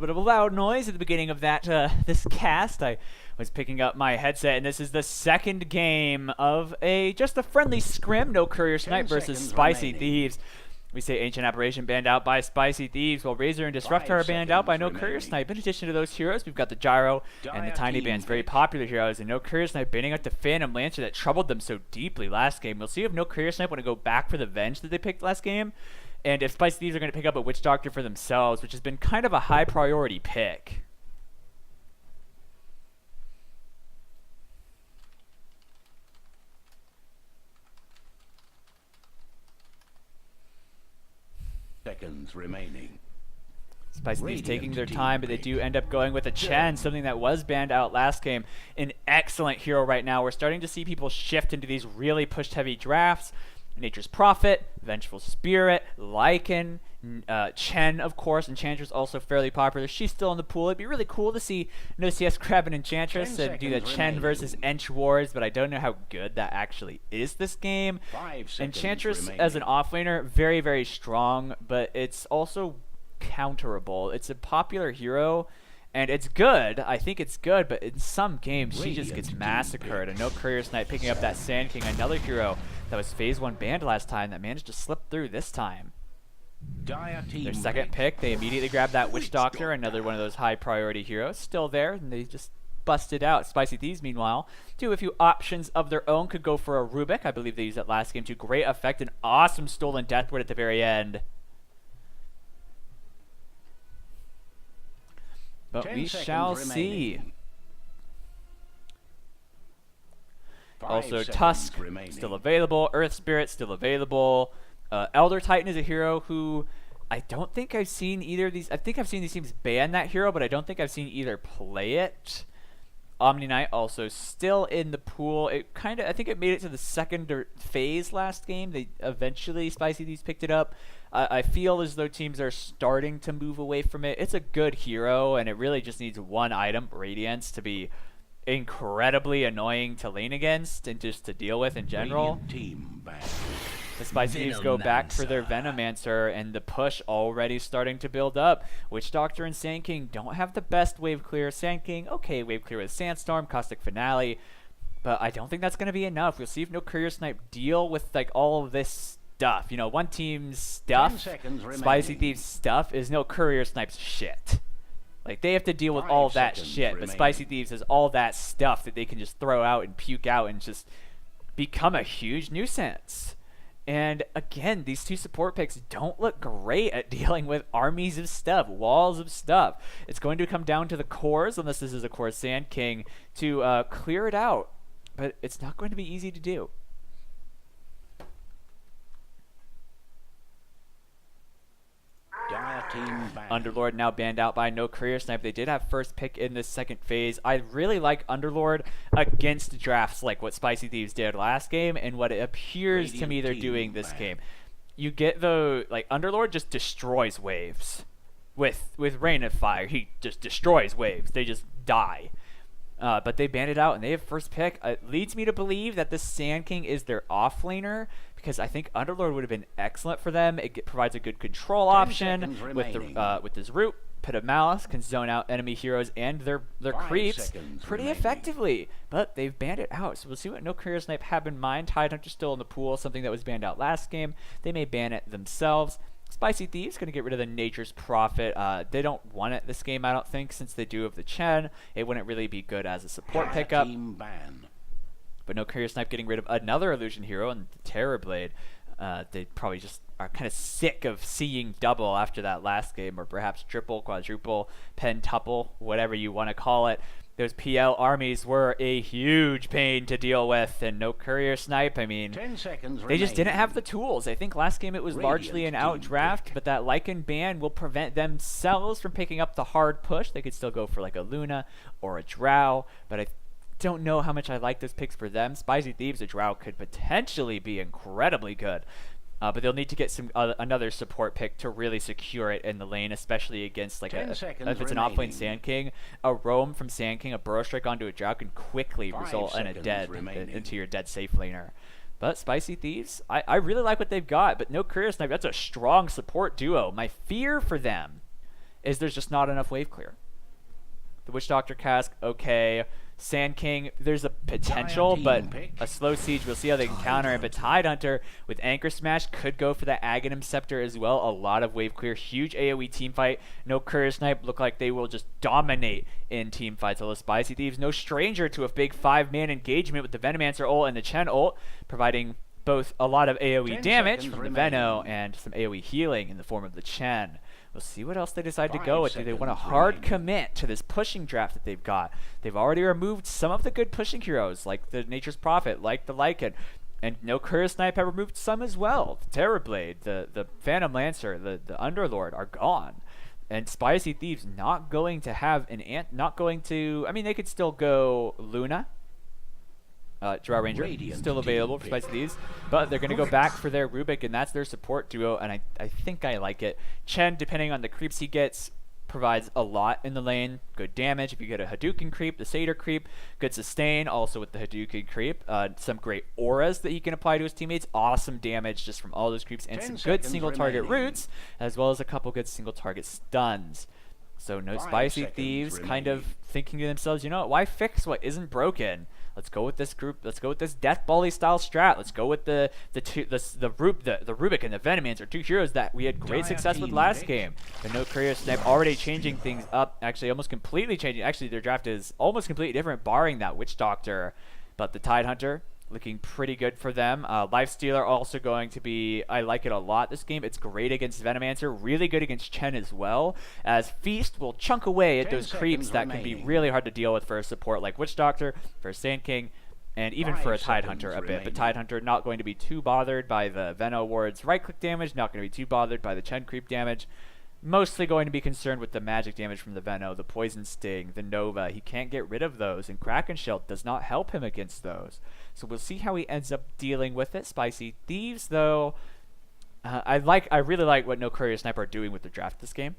bit of a loud noise at the beginning of that this cast. I was picking up my headset, and this is the second game of just a friendly scrim. No Courier Snipe versus Spicy Thieves. We say Ancient Apparition banned out by Spicy Thieves, while Razor and Disruptor are banned out by No Courier Snipe. In addition to those heroes, we've got the Gyro and the Tiny Bands, very popular heroes, and No Courier Snipe banning out the Phantom Lancer that troubled them so deeply last game. We'll see if No Courier Snipe want to go back for the Venge that they picked last game, and if Spicy Thieves are going to pick up a Witch Doctor for themselves, which has been kind of a high priority pick. Seconds remaining. Spicy Thieves taking their time, but they do end up going with a Chen, something that was banned out last game. An excellent hero right now. We're starting to see people shift into these really pushed heavy drafts. Nature's Prophet, Vengeful Spirit, Lycan, Chen, of course. Enchantress also fairly popular. She's still in the pool. It'd be really cool to see No CS grab an Enchantress and do the Chen versus Ench Wars, but I don't know how good that actually is this game. Enchantress as an offlaner, very, very strong, but it's also counterable. It's a popular hero, and it's good. I think it's good, but in some games, she just gets massacred. And No Courier Snipe picking up that Sand King, another hero that was Phase 1 banned last time that managed to slip through this time. Their second pick, they immediately grab that Witch Doctor, another one of those high priority heroes. Still there, and they just busted out. Spicy Thieves, meanwhile, do a few options of their own. Could go for a Rubik. I believe they used that last game to great effect. An awesome Stolen Deathward at the very end. But we shall see. Also, Tusk still available. Earth Spirit still available. Elder Titan is a hero who I don't think I've seen either of these. I think I've seen these teams ban that hero, but I don't think I've seen either play it. Omni Knight also still in the pool. It I think it made it to the second phase last game. They eventually, Spicy Thieves picked it up. I feel as though teams are starting to move away from it. It's a good hero, and it really just needs one item, Radiance, to be incredibly annoying to lane against and just to deal with in general. The Spicy Thieves go back for their Venomancer, and the push already starting to build up. Witch Doctor and Sand King don't have the best wave clear. Sand King, okay, wave clear with Sandstorm, Caustic Finale, but I don't think that's going to be enough. We'll see if No Courier Snipe deal with like all of this stuff. You know, one team's stuff, Spicy Thieves' stuff, is No Courier Snipe's shit. Like, they have to deal with all that shit, but Spicy Thieves has all that stuff that they can just throw out and puke out and just become a huge nuisance. And again, these two support picks don't look great at dealing with armies of stuff, walls of stuff. It's going to come down to the cores, unless this is, of course, Sand King, to clear it out. But it's not going to be easy to do. Underlord now banned out by No Courier Snipe. They did have first pick in this second phase. I really like Underlord against drafts like what Spicy Thieves did last game and what it appears to me they're doing this game. You get Underlord just destroys waves. With Rain of Fire, he just destroys waves. They just die. But they banned it out, and they have first pick. It leads me to believe that the Sand King is their offlaner, because I think Underlord would have been excellent for them. It provides a good control option with his root. Pit of Malice can zone out enemy heroes and their creeps pretty effectively. But they've banned it out, so we'll see what No Courier Snipe have in mind. Tidehunter's still in the pool, something that was banned out last game. They may ban it themselves. Spicy Thieves going to get rid of the Nature's Prophet. They don't want it this game, I don't think, since they do have the Chen. It wouldn't really be good as a support pickup. But No Courier Snipe getting rid of another illusion hero and the Terrorblade. They probably just are kind of sick of seeing double after that last game, or perhaps triple, quadruple, pentuple, whatever you want to call it. Those PL armies were a huge pain to deal with, and No Courier Snipe, I mean, they just didn't have the tools. I think last game it was largely an outdraft, but that Lycan ban will prevent themselves from picking up the hard push. They could still go for like a Luna or a Drow, but I don't know how much I like those picks for them. Spicy Thieves, a Drow could potentially be incredibly good. But they'll need to get another support pick to really secure it in the lane, especially against like if it's an offlane Sand King. A roam from Sand King, a Burrow Strike onto a Drow can quickly result in a dead into your dead safe laner. But Spicy Thieves, I really like what they've got. But No Courier Snipe, that's a strong support duo. My fear for them is there's just not enough wave clear. The Witch Doctor Cask, okay. Sand King, there's a potential, but a slow siege, we'll see how they can counter it. But Tidehunter with Anchor Smash could go for that Aghanim Scepter as well. A lot of wave clear, huge AoE team fight. No Courier Snipe, look like they will just dominate in team fights. Although Spicy Thieves, no stranger to a big 5-man engagement with the Venomancer ult and the Chen ult, providing both a lot of AoE damage from the Veno and some AoE healing in the form of the Chen. We'll see what else they decide to go with. Do they want a hard commit to this pushing draft that they've got? They've already removed some of the good pushing heroes, like the Nature's Prophet, like the Lycan. And no Courier Snipe have removed some as well. The Terrorblade, the Phantom Lancer, the Underlord are gone. And Spicy Thieves not going to have an not going to, I mean, they could still go Luna. Drow Ranger still available for Spicy Thieves, but they're going to go back for their Rubik, and that's their support duo, and I think I like it. Chen, depending on the creeps he gets, provides a lot in the lane. Good damage if you get a Hadouken creep, the Satyr creep, good sustain also with the Hadouken creep, some great auras that he can apply to his teammates, awesome damage just from all those creeps, and some good single target roots, as well as a couple good single target stuns. So no Spicy Thieves kind of thinking to themselves, you know what, why fix what isn't broken? Let's go with this group. Let's go with this Death Volley style strat. Let's go with the Rubik and the Venomancer are two heroes that we had great success with last game. But no Courier Snipe already changing things up. Actually, almost completely changing. Actually, their draft is almost completely different, barring that Witch Doctor. But the Tidehunter looking pretty good for them. Lifestealer also going to be, I like it a lot this game. It's great against Venomancer, really good against Chen as well, as Feast will chunk away at those creeps that can be really hard to deal with for a support like Witch Doctor, for Sand King, and even for a Tidehunter a bit. But Tidehunter not going to be too bothered by the Veno Ward's right-click damage, not going to be too bothered by the Chen creep damage. Mostly going to be concerned with the magic damage from the Veno, the Poison Sting, the Nova. He can't get rid of those, and Kraken Shell does not help him against those. So we'll see how he ends up dealing with it. Spicy Thieves, though, I really like what no Courier Sniper are doing with the draft this game.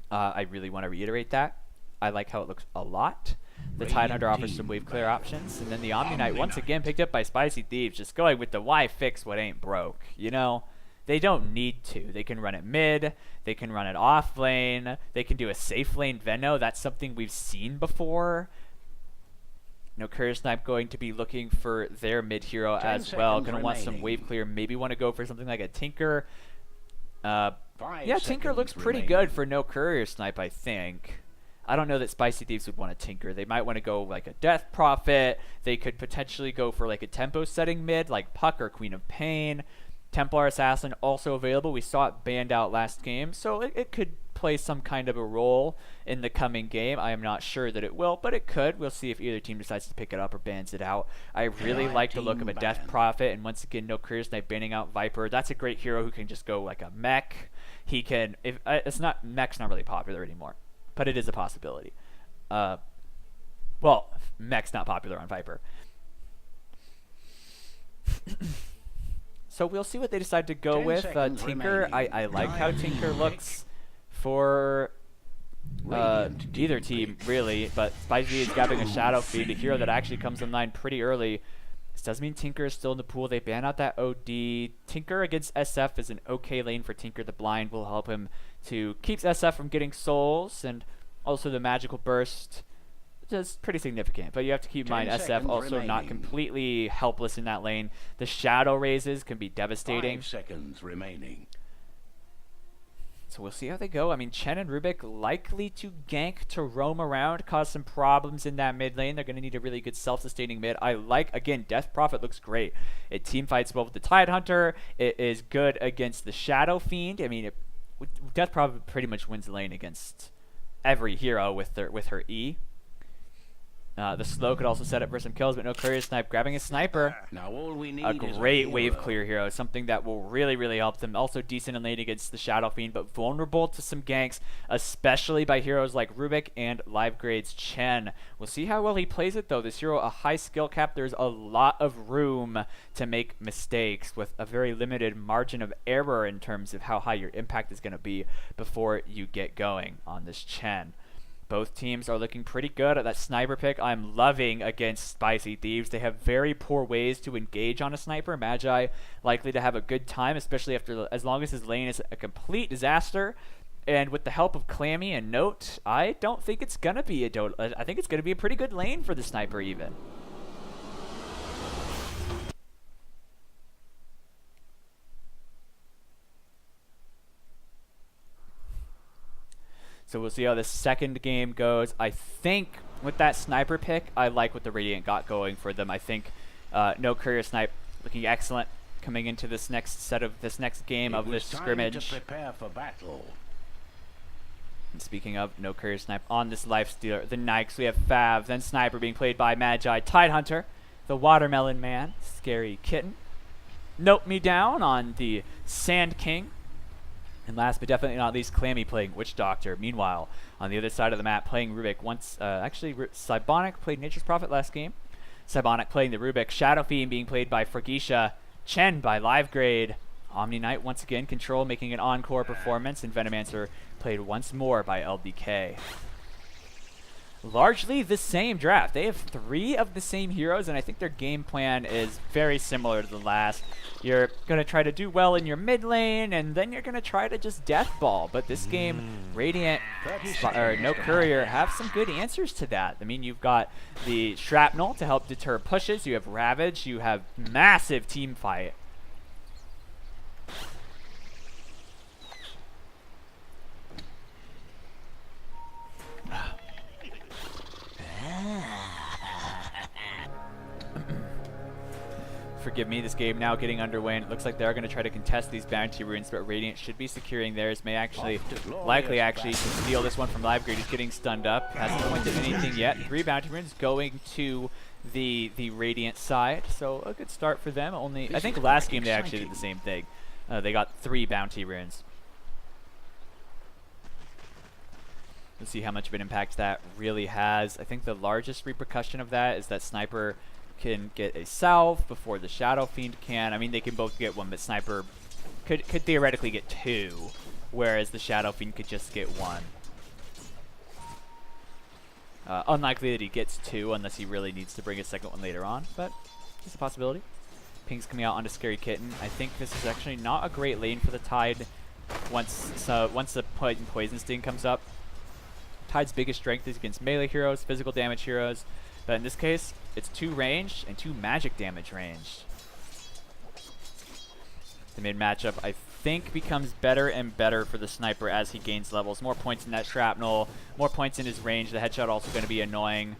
I really want to reiterate that. I like how it looks a lot. The Tidehunter offers some wave clear options, and then the Omni Knight once again picked up by Spicy Thieves, just going with the why fix what ain't broke, you know? They don't need to. They can run it mid, they can run it off lane, they can do a safe lane Veno. That's something we've seen before. No Courier Snipe going to be looking for their mid hero as well. Going to want some wave clear, maybe want to go for something like a Tinker. Yeah, Tinker looks pretty good for no Courier Snipe, I think. I don't know that Spicy Thieves would want to Tinker. They might want to go like a Death Prophet. They could potentially go for like a tempo setting mid, like Puck or Queen of Pain. Templar Assassin also available. We saw it banned out last game, so it could play some kind of a role in the coming game. I am not sure that it will, but it could. We'll see if either team decides to pick it up or bans it out. I really like the look of a Death Prophet, and once again, no Courier Snipe banning out Viper. That's a great hero who can just go like a mech. He can, if it's not, mech's not really popular anymore, but it is a possibility. Well, mech's not popular on Viper. So we'll see what they decide to go with. Tinker, I like how Tinker looks for either team, really. But Spicy is grabbing a Shadow Fiend, a hero that actually comes online pretty early. This does mean Tinker is still in the pool. They ban out that OD. Tinker against SF is an okay lane for Tinker. The blind will help him to keep SF from getting souls, and also the magical burst. Is pretty significant, but you have to keep in mind SF also not completely helpless in that lane. The shadow raises can be devastating. 5 seconds remaining. So we'll see how they go. I mean, Chen and Rubik likely to gank to roam around, cause some problems in that mid lane. They're going to need a really good self-sustaining mid. I like, again, Death Prophet looks great. It team fights well with the Tidehunter. It is good against the Shadow Fiend. I mean, Death Prophet pretty much wins the lane against every hero with her E. The slow could also set up for some kills, but no Courier Snipe grabbing a sniper. Now all we need a great wave clear hero, something that will really, really help them. Also decent in lane against the Shadow Fiend, but vulnerable to some ganks, especially by heroes like Rubik and Live Grades Chen. We'll see how well he plays it, though. This hero, a high skill cap. There's a lot of room to make mistakes with a very limited margin of error in terms of how high your impact is going to be before you get going on this Chen. Both teams are looking pretty good at that sniper pick. I'm loving against Spicy Thieves. They have very poor ways to engage on a sniper. Magi likely to have a good time, especially after as long as his lane is a complete disaster. And with the help of Clammy and Note, I don't think it's going to be I think it's going to be a pretty good lane for the Sniper even. So we'll see how the second game goes. I think with that Sniper pick, I like what the Radiant got going for them. I think no Courier Snipe looking excellent coming into this next game of this scrimmage. To prepare for battle. And speaking of no Courier Snipe on this Lifestealer, the Nikes, we have Fav, then Sniper being played by Magi, Tidehunter, the Watermelon Man, Scary Kitten, Note Me Down on the Sand King, and last but definitely not least, Clammy playing Witch Doctor. Meanwhile, on the other side of the map, playing Rubik. Actually, Cybonic played Nature's Prophet last game. Cybonic playing the Rubik. Shadow Fiend being played by Fregisha. Chen by Live Grade. Omni Knight once again. Control making an encore performance. And Venomancer played once more by LDK. Largely the same draft. They have 3 of the same heroes, and I think their game plan is very similar to the last. You're going to try to do well in your mid lane, and then you're going to try to just death ball. But this game, Radiant or no Courier have some good answers to that. I mean, you've got the Shrapnel to help deter pushes. You have Ravage. You have massive team fight. Forgive me, this game now getting underway, and it looks like they're going to try to contest these bounty runes, but Radiant should be securing theirs. May actually, likely actually, steal this one from Live Grade. He's getting stunned up. Hasn't pointed anything yet. 3 bounty runes going to the Radiant side, so a good start for them. I think last game they actually did the same thing. They got 3 bounty runes. Let's see how much of an impact that really has. I think the largest repercussion of that is that Sniper can get a salve before the Shadow Fiend can. I mean, they can both get 1, but Sniper could theoretically get 2, whereas the Shadow Fiend could just get 1. Unlikely that he gets 2 unless he really needs to bring a second one later on, but it's a possibility. Ping's coming out onto Scary Kitten. I think this is actually not a great lane for the Tide once the Poison Sting comes up. Tide's biggest strength is against melee heroes, physical damage heroes, but in this case, it's 2 ranged and 2 magic damage ranged. The mid matchup, I think, becomes better and better for the Sniper as he gains levels. More points in that Shrapnel, more points in his range. The headshot also going to be annoying.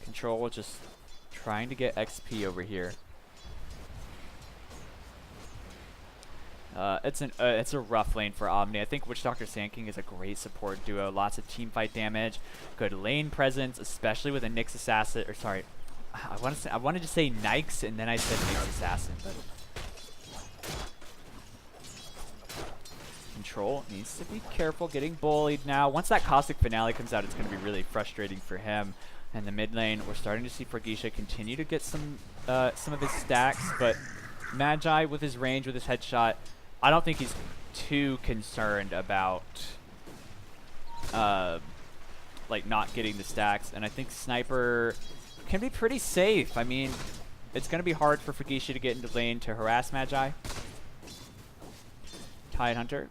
Control just trying to get XP over here. It's a rough lane for Omni. I think Witch Doctor Sand King is a great support duo. Lots of team fight damage, good lane presence, especially with a Nyx Assassin. Or sorry, I wanted to say Nyx and then I said Nyx Assassin. But Control needs to be careful, getting bullied now. Once that Caustic Finale comes out, it's going to be really frustrating for him. And the mid lane, we're starting to see Fregisha continue to get some of his stacks, but Magi with his range, with his headshot, I don't think he's too concerned about like not getting the stacks, and I think Sniper can be pretty safe. I mean, it's going to be hard for Fregisha to get into lane to harass Magi. Tidehunter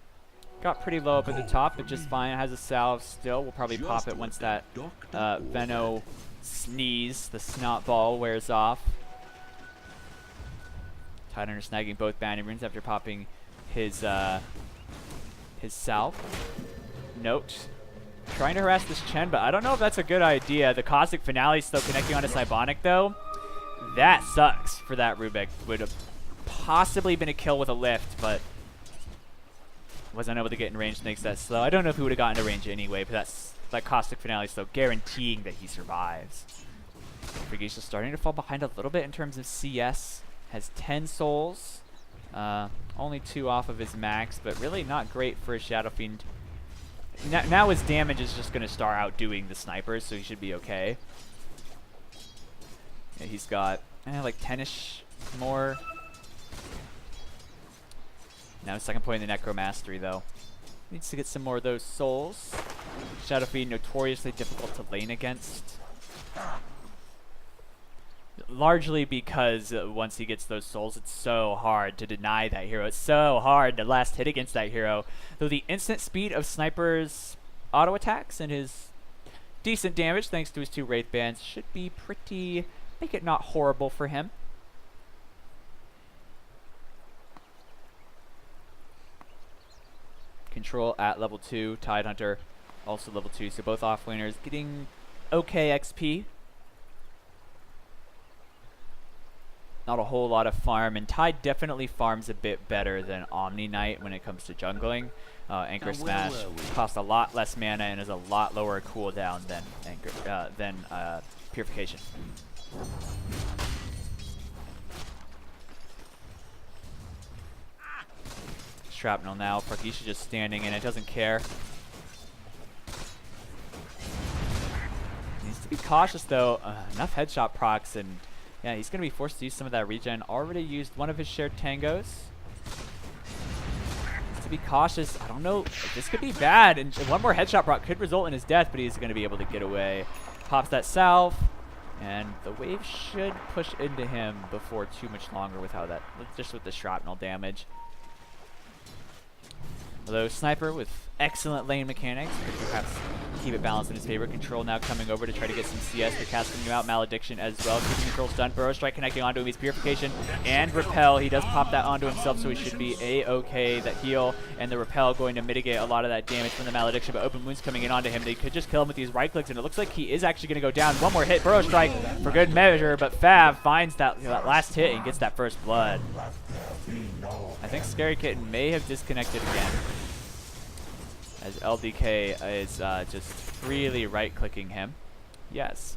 got pretty low up at the top, but just fine. Has a salve still. We'll probably pop it once that Veno sneeze, the snot ball, wears off. Tidehunter snagging both bounty runes after popping his salve. Note. Trying to harass this Chen, but I don't know if that's a good idea. The Caustic Finale still connecting onto Cybonic, though. That sucks for that Rubik. Would have possibly been a kill with a lift, but wasn't able to get in range. Makes that slow. I don't know if he would have gotten to range anyway, but that Caustic Finale is still guaranteeing that he survives. Fregisha's starting to fall behind a little bit in terms of CS. Has 10 souls. Only 2 off of his max, but really not great for a Shadow Fiend. Now his damage is just going to start outdoing the Snipers, so he should be okay. Yeah, he's got like 10-ish more. Now second point in the Necromastery, though. Needs to get some more of those souls. Shadow Fiend notoriously difficult to lane against. largely because once he gets those souls, it's so hard to deny that hero. It's so hard to last hit against that hero. Though the instant speed of Sniper's auto attacks and his decent damage, thanks to his 2 Wraith Bands, should be pretty... make it not horrible for him. Control at level 2, Tidehunter also level 2, so both offlaners getting okay XP. Not a whole lot of farm, and Tide definitely farms a bit better than Omni Knight when it comes to jungling. Anchor Smash costs a lot less mana and is a lot lower cooldown than Purification. Shrapnel now. Farkisha just standing in it, doesn't care. Needs to be cautious though. Enough headshot procs, and yeah, he's going to be forced to use some of that regen. Already used one of his shared tangos. Needs to be cautious. I don't know. This could be bad, and one more headshot proc could result in his death, but he's going to be able to get away. Pops that salve, and the wave should push into him before too much longer with how that, just with the shrapnel damage. Although Sniper with excellent lane mechanics could perhaps keep it balanced in his favor. Control now coming over to try to get some CS. They're casting him out. Malediction as well. Keeping Control stunned. Burrow Strike connecting onto him. He's Purification and Repel. He does pop that onto himself, so he should be A-okay. That heal and the Repel going to mitigate a lot of that damage from the Malediction, but Open Wounds coming in onto him. They could just kill him with these right clicks, and it looks like he is actually going to go down. One more hit. Burrow Strike for good measure, but Fav finds that last hit and gets that first blood. I think Scary Kitten may have disconnected again, as LDK is just freely right-clicking him. Yes.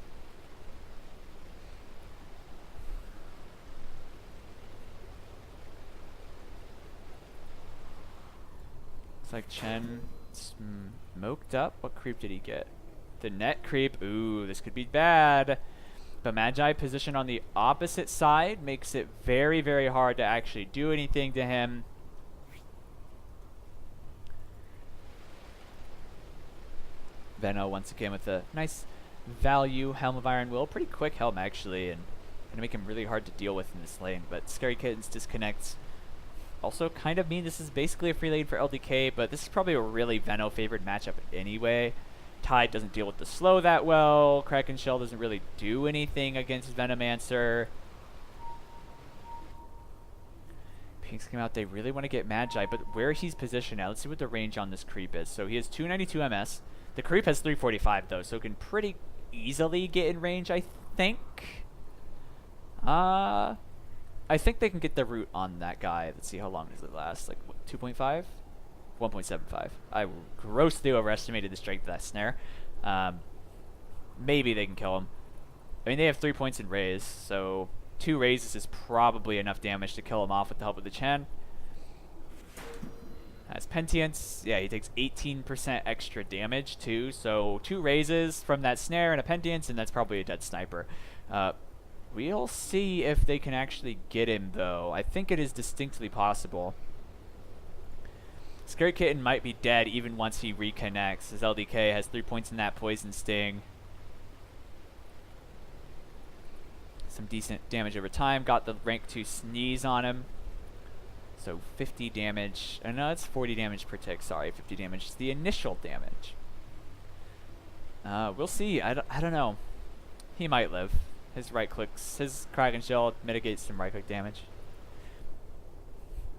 Looks like Chen smoked up. What creep did he get? The net creep. Ooh, this could be bad. But Magi position on the opposite side makes it very, very hard to actually do anything to him. Venno once again with a nice value Helm of Iron Will. Pretty quick Helm actually, and gonna make him really hard to deal with in this lane. But Scary Kittens disconnects. Also kind of mean this is basically a free lane for LDK, but this is probably a really Venno favored matchup anyway. Tide doesn't deal with the slow that well. Kraken Shell doesn't really do anything against Venomancer. Pinks came out. They really want to get Magi, but where he's positioned now, let's see what the range on this creep is. So he has 292 MS. The creep has 345 though, so can pretty easily get in range, I think. I think they can get the root on that guy. Let's see, how long does it last? Like 2.5? 1.75. I grossly overestimated the strength of that snare. Maybe they can kill him. I mean, they have 3 points in raise, so 2 raises is probably enough damage to kill him off with the help of the Chen. Has Pentience. Yeah, he takes 18% extra damage too, so 2 raises from that snare and a Pentience, and that's probably a dead Sniper. We'll see if they can actually get him though. I think it is distinctly possible. Scary Kitten might be dead even once he reconnects, as LDK has 3 points in that Poison Sting. Some decent damage over time. Got the rank 2 Sneeze on him. So 50 damage. No, it's 40 damage per tick. Sorry, 50 damage. It's the initial damage. We'll see. I don't know. He might live. His right clicks, his Kraken Shell mitigates some right click damage.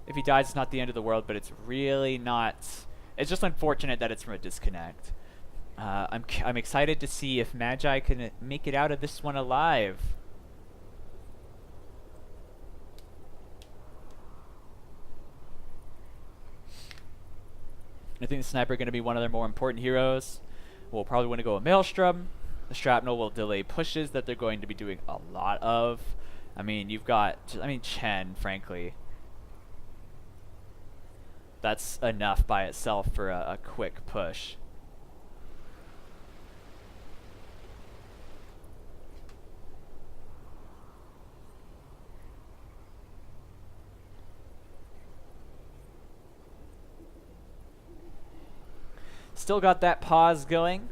If he dies, it's not the end of the world, but it's really not. It's just unfortunate that it's from a disconnect. I'm excited to see if Magi can make it out of this one alive. I think the Sniper is going to be one of their more important heroes. We'll probably want to go a Maelstrom. The Shrapnel will delay pushes that they're going to be doing a lot of. I mean, you've got, Chen, frankly. That's enough by itself for a quick push. Still got that pause going.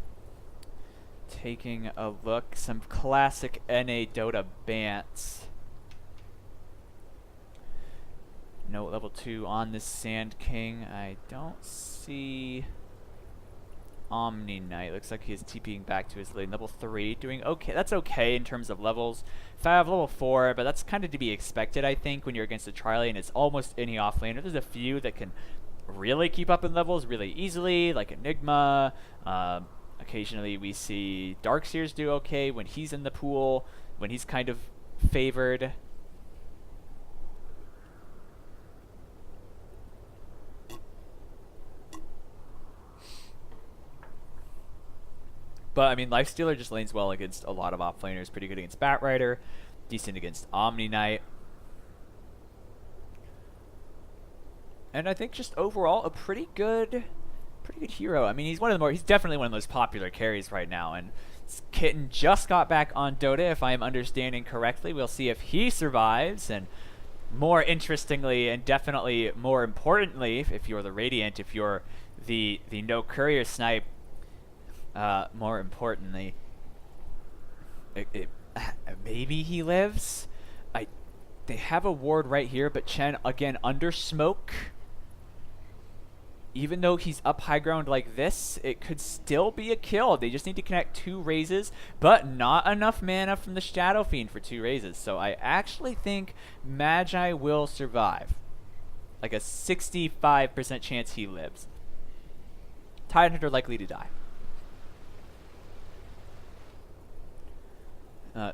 Taking a look, some classic NA Dota bants. No level 2 on this Sand King. I don't see Omni Knight. Looks like he's TPing back to his lane. Level 3, doing okay. That's okay in terms of levels. 5, level 4, but that's kind of to be expected, I think, when you're against a tri-lane. It's almost any offlaner. There's a few that can really keep up in levels really easily, like Enigma. Occasionally we see Darkseers do okay when he's in the pool, when he's kind of favored. But, I mean, Lifestealer just lanes well against a lot of offlaners. Pretty good against Batrider. Decent against Omni Knight. And I think just overall a pretty good hero. I mean, he's definitely one of the most popular carries right now. And Kitten just got back on Dota, if I am understanding correctly. We'll see if he survives. And more interestingly, and definitely more importantly, if you're the Radiant, if you're the no Courier Snipe, more importantly, maybe he lives. They have a ward right here, but Chen again under smoke. Even though he's up high ground like this, it could still be a kill. They just need to connect 2 raises, but not enough mana from the Shadow Fiend for 2 raises. So I actually think Magi will survive. Like a 65% chance he lives. Tidehunter likely to die.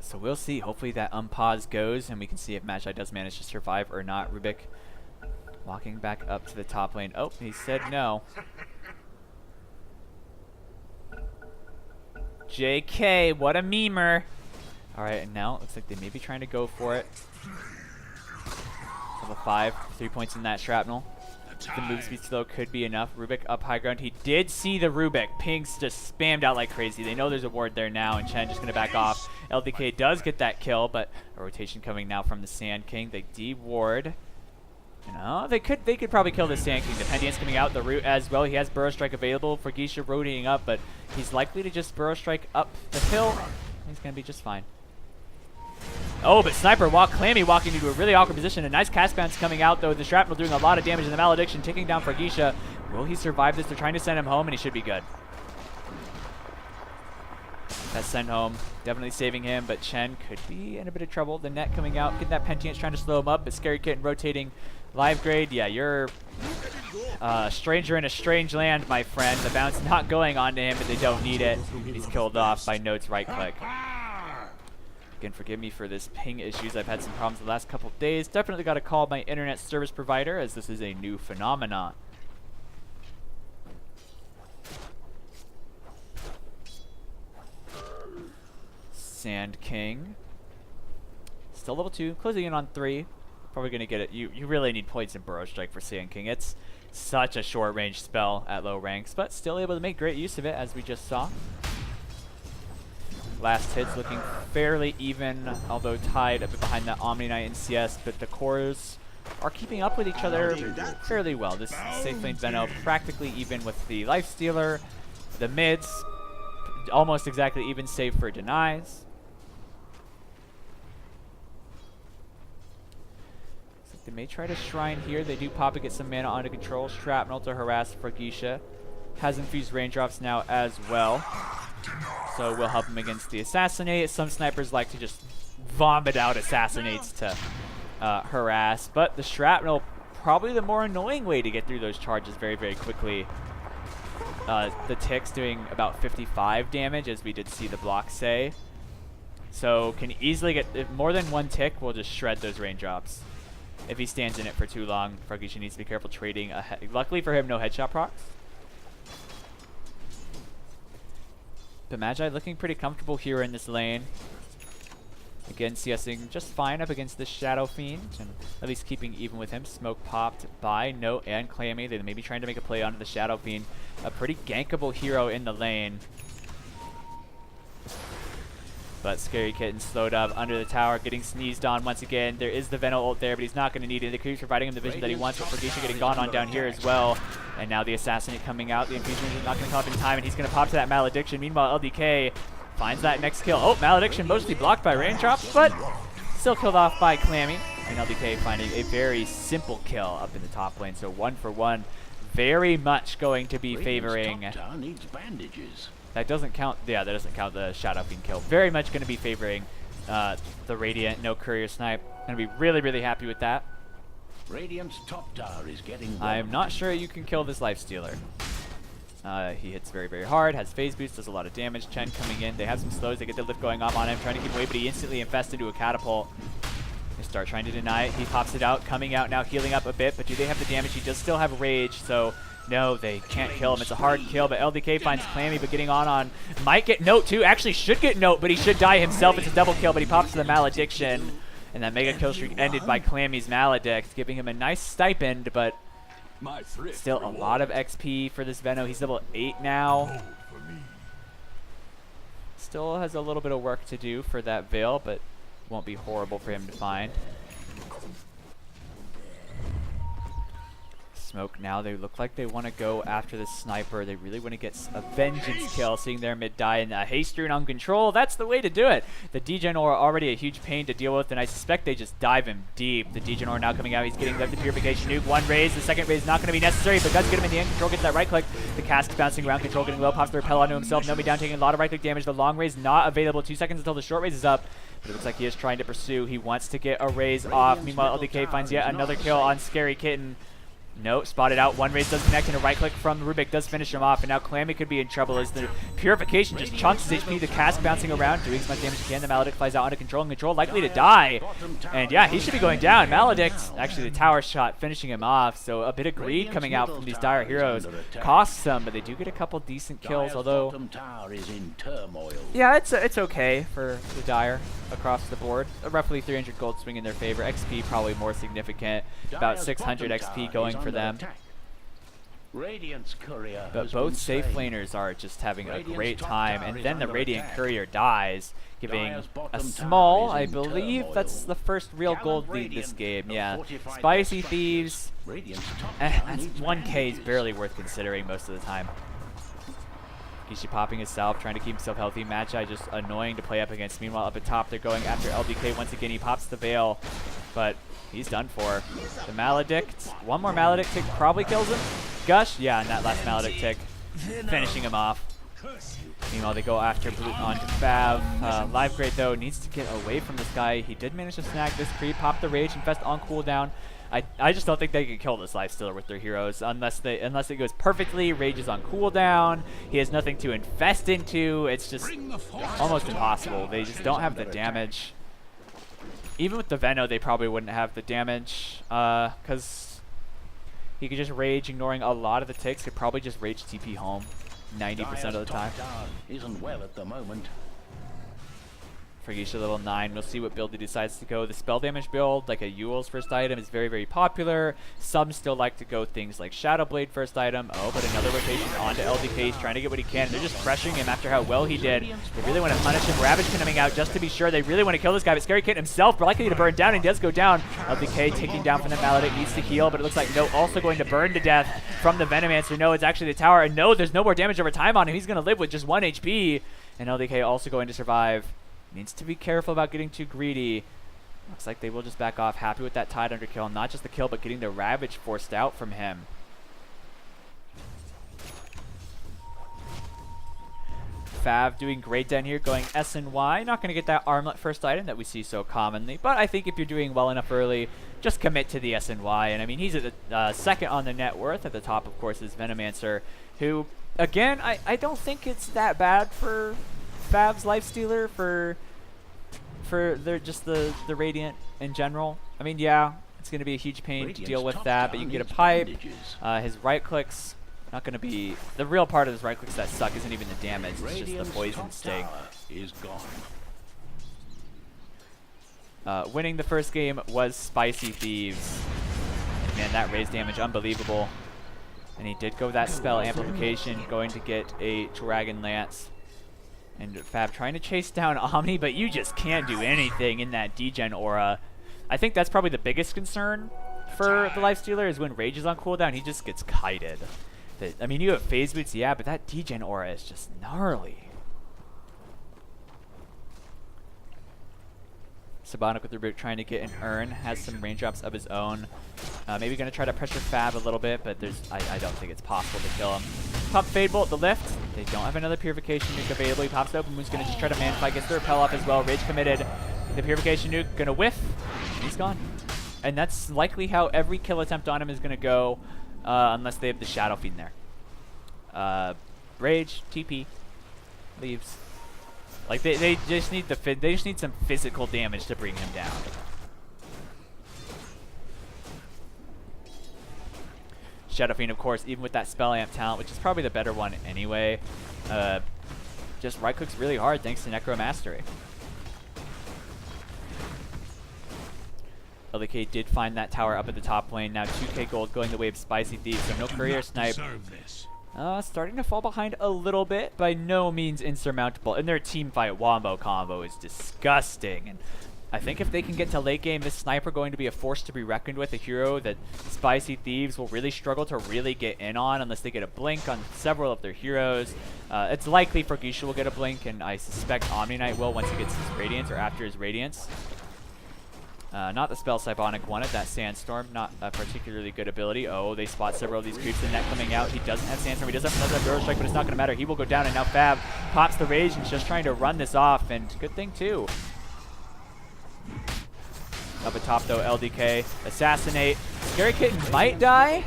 So we'll see. Hopefully that unpause goes, and we can see if Magi does manage to survive or not. Rubik walking back up to the top lane. Oh, he said no. JK, what a memer. Alright, and now it looks like they may be trying to go for it. Level 5, 3 points in that shrapnel. The move speed slow could be enough. Rubik up high ground. He did see the Rubik. Pings just spammed out like crazy. They know there's a ward there now, and Chen just going to back off. LDK does get that kill, but a rotation coming now from the Sand King. They de-ward. You know, they could probably kill the Sand King. The Pendient's coming out the route as well. He has Burrow Strike available for Geisha rotating up, but he's likely to just Burrow Strike up the hill. He's going to be just fine. Oh, but Sniper Clammy walking into a really awkward position. A nice cast bounce coming out, though. The Shrapnel doing a lot of damage, and the Malediction taking down Fargisha. Will he survive this? They're trying to send him home, and he should be good. That send home, definitely saving him, but Chen could be in a bit of trouble. The net coming out, getting that Pentient trying to slow him up, but Scary Kitten rotating live grade. Yeah, you're a stranger in a strange land, my friend. The bounce not going on to him, but they don't need it. He's killed off by Note's right click. Again, forgive me for this ping issues. I've had some problems the last couple of days. Definitely got to call my internet service provider, as this is a new phenomenon. Sand King. Still level 2, closing in on 3. Probably going to get it. You really need points in Burrow Strike for Sand King. It's such a short range spell at low ranks, but still able to make great use of it, as we just saw. Last hits looking fairly even, although tied a bit behind that Omni Knight and CS, but the cores are keeping up with each other fairly well. This safe lane Venno practically even with the Lifestealer. The mids almost exactly even, save for denies. So they may try to Shrine here. They do pop and get some mana onto control. Shrapnel to harass Fargisha. Has infused raindrops now as well. So we'll help him against the Assassinate. Some snipers like to just vomit out Assassinates to harass. But the Shrapnel, probably the more annoying way to get through those charges very, very quickly. The Tick's doing about 55 damage, as we did see the block say. So can easily get, if more than one Tick will just shred those raindrops. If he stands in it for too long, Fargisha needs to be careful trading. Luckily for him, no headshot procs. But Magi looking pretty comfortable here in this lane. Again, CSing just fine up against the Shadow Fiend, and at least keeping even with him. Smoke popped by Note and Clammy. They may be trying to make a play onto the Shadow Fiend. A pretty gankable hero in the lane. But Scary Kitten slowed up under the tower, getting sneezed on once again. There is the Venno ult there, but he's not going to need it. The creep's providing him the vision that he wants, but Fargisha getting gone on down here as well. And now the Assassinate coming out. The Infusion is not going to come up in time, and he's going to pop to that Malediction. Meanwhile, LDK finds that next kill. Oh, Malediction mostly blocked by Raindrops, but still killed off by Clammy. And LDK finding a very simple kill up in the top lane. So 1 for 1. Very much going to be favoring. Needs bandages. That doesn't count. Yeah, that doesn't count the Shadow Fiend kill. Very much going to be favoring the Radiant. No Courier Snipe. Going to be really, really happy with that. Radiant's top tower is getting. I'm not sure you can kill this Lifestealer. He hits very, very hard, has phase boost, does a lot of damage. Chen coming in. They have some slows. They get the lift going on him, trying to keep away, but he instantly infests into a catapult. They start trying to deny it. He pops it out, coming out now, healing up a bit, but do they have the damage? He does still have rage, so no, they can't kill him. It's a hard kill, but LDK finds Clammy, but getting on. Might get Note too. Actually should get Note, but he should die himself. It's a double kill, but he pops to the Malediction. And that mega kill streak ended by Clammy's Maledict, giving him a nice stipend, but still a lot of XP for this Veno. He's level 8 now. Still has a little bit of work to do for that Veil, but won't be horrible for him to find. Smoke now. They look like they want to go after the Sniper. They really want to get a vengeance kill, seeing their mid die, and a haste rune on control. That's the way to do it. The Degen Aura already a huge pain to deal with, and I suspect they just dive him deep. The Degen Aura now coming out. He's getting the Purification Nuke. One raise. The second raise is not going to be necessary, but does get him in the end. Control gets that right click. The cask bouncing around. Control getting low. Pops the repel onto himself. Nomi down, taking a lot of right click damage. The long raise not available. 2 seconds until the short raise is up. But it looks like he is trying to pursue. He wants to get a raise off. Meanwhile, LDK finds yet another kill on Scary Kitten. No, spotted out. One raise does connect, and a right click from Rubik does finish him off. And now Clammy could be in trouble as the Purification just chunks his HP. The cask bouncing around, doing as much damage as he can. The Maledict flies out onto Control, and Control likely to die. And yeah, he should be going down. Maledict, actually the tower shot finishing him off. So a bit of greed coming out from these Dire heroes. Costs some, but they do get a couple decent kills. Although, yeah, it's okay for the Dire across the board. A roughly 300 gold swing in their favor. XP probably more significant. About 600 XP going for them. But both safe laners are just having a great time, and then the Radiant Courier dies, giving a small, I believe that's the first real gold lead this game. Yeah, Spicy Thieves, that's 1k is barely worth considering most of the time. Kishi popping himself, trying to keep himself healthy. Magi just annoying to play up against. Meanwhile, up at top, they're going after LDK once again. He pops the Veil, but he's done for. The Maledict, one more Maledict tick probably kills him. Gush, yeah, and that last Maledict tick finishing him off. Meanwhile, they go after Blue onto Fav. Live Great, though, needs to get away from this guy. He did manage to snag this creep, pop the Rage, Infest on cooldown. I just don't think they can kill this Lifestealer with their heroes unless it goes perfectly. Rage is on cooldown. He has nothing to infest into. It's just almost impossible. They just don't have the damage. Even with the Veno, they probably wouldn't have the damage because he could just Rage, ignoring a lot of the ticks. Could probably just Rage TP home 90% of the time. Isn't well at the moment. Frigisha level 9. We'll see what build he decides to go. The spell damage build, like a Yule's first item, is very, very popular. Some still like to go things like Shadow Blade first item. Oh, but another rotation onto LDK. He's trying to get what he can. They're just pressuring him after how well he did. They really want to punish him. Ravage coming out just to be sure. They really want to kill this guy, but Scary Kid himself likely to burn down, and he does go down. LDK taking down from the Maledict, needs to heal, but it looks like No also going to burn to death from the Venomancer. No, it's actually the tower, and No, there's no more damage over time on him. He's going to live with just 1 HP, and LDK also going to survive. Needs to be careful about getting too greedy. Looks like they will just back off. Happy with that Tide under kill. Not just the kill, but getting the Ravage forced out from him. Fav doing great down here, going SNY. Not going to get that armlet first item that we see so commonly. But I think if you're doing well enough early, just commit to the SNY. And I mean, he's at the second on the net worth. At the top, of course, is Venomancer, who, again, I don't think it's that bad for Fav's Lifestealer for the Radiant in general. I mean, yeah, it's going to be a huge pain to deal with that, but you can get a pipe. His right clicks, not going to be... The real part of his right clicks that suck isn't even the damage, it's just the poison sting. Winning the first game was Spicy Thieves. And man, that raise damage, unbelievable. And he did go that spell amplification, going to get a Dragon Lance. And Fab trying to chase down Omni, but you just can't do anything in that Degen Aura. I think that's probably the biggest concern for the Lifestealer is when Rage is on cooldown, he just gets kited. I mean, you have phase boots, yeah, but that Degen Aura is just gnarly. Sabonic with the root trying to get an urn, has some raindrops of his own. Maybe going to try to pressure Fab a little bit, but I don't think it's possible to kill him. Pop Fade Bolt, the lift. They don't have another Purification Nuke available. He pops it open. Moon's going to just try to man-fight, gets the repel off as well. Rage committed. The Purification Nuke going to whiff. He's gone. And that's likely how every kill attempt on him is going to go, unless they have the Shadow Fiend there. Rage, TP, leaves. Like they just need they just need some physical damage to bring him down. Shadow Fiend, of course, even with that Spell Amp talent, which is probably the better one anyway, just right clicks really hard thanks to Necro Mastery. LDK did find that tower up at the top lane. Now 2k gold going the way of Spicy Thieves, so no Courier Snipe. Starting to fall behind a little bit, by no means insurmountable. And their team fight Wombo combo is disgusting. And I think if they can get to late game, this Sniper going to be a force to be reckoned with, a hero that Spicy Thieves will really struggle to really get in on unless they get a blink on several of their heroes. It's likely Fergisha will get a blink, and I suspect Omni Knight will once he gets his Radiance or after his Radiance. Not the spell Cybonic wanted, that Sandstorm, not a particularly good ability. Oh, they spot several of these creeps in net coming out. He doesn't have Sandstorm, he doesn't have another Barrel Strike, but it's not going to matter. He will go down, and now Fab pops the Rage and is just trying to run this off, and good thing too. Up atop though, LDK, Assassinate. Scary Kitten might die.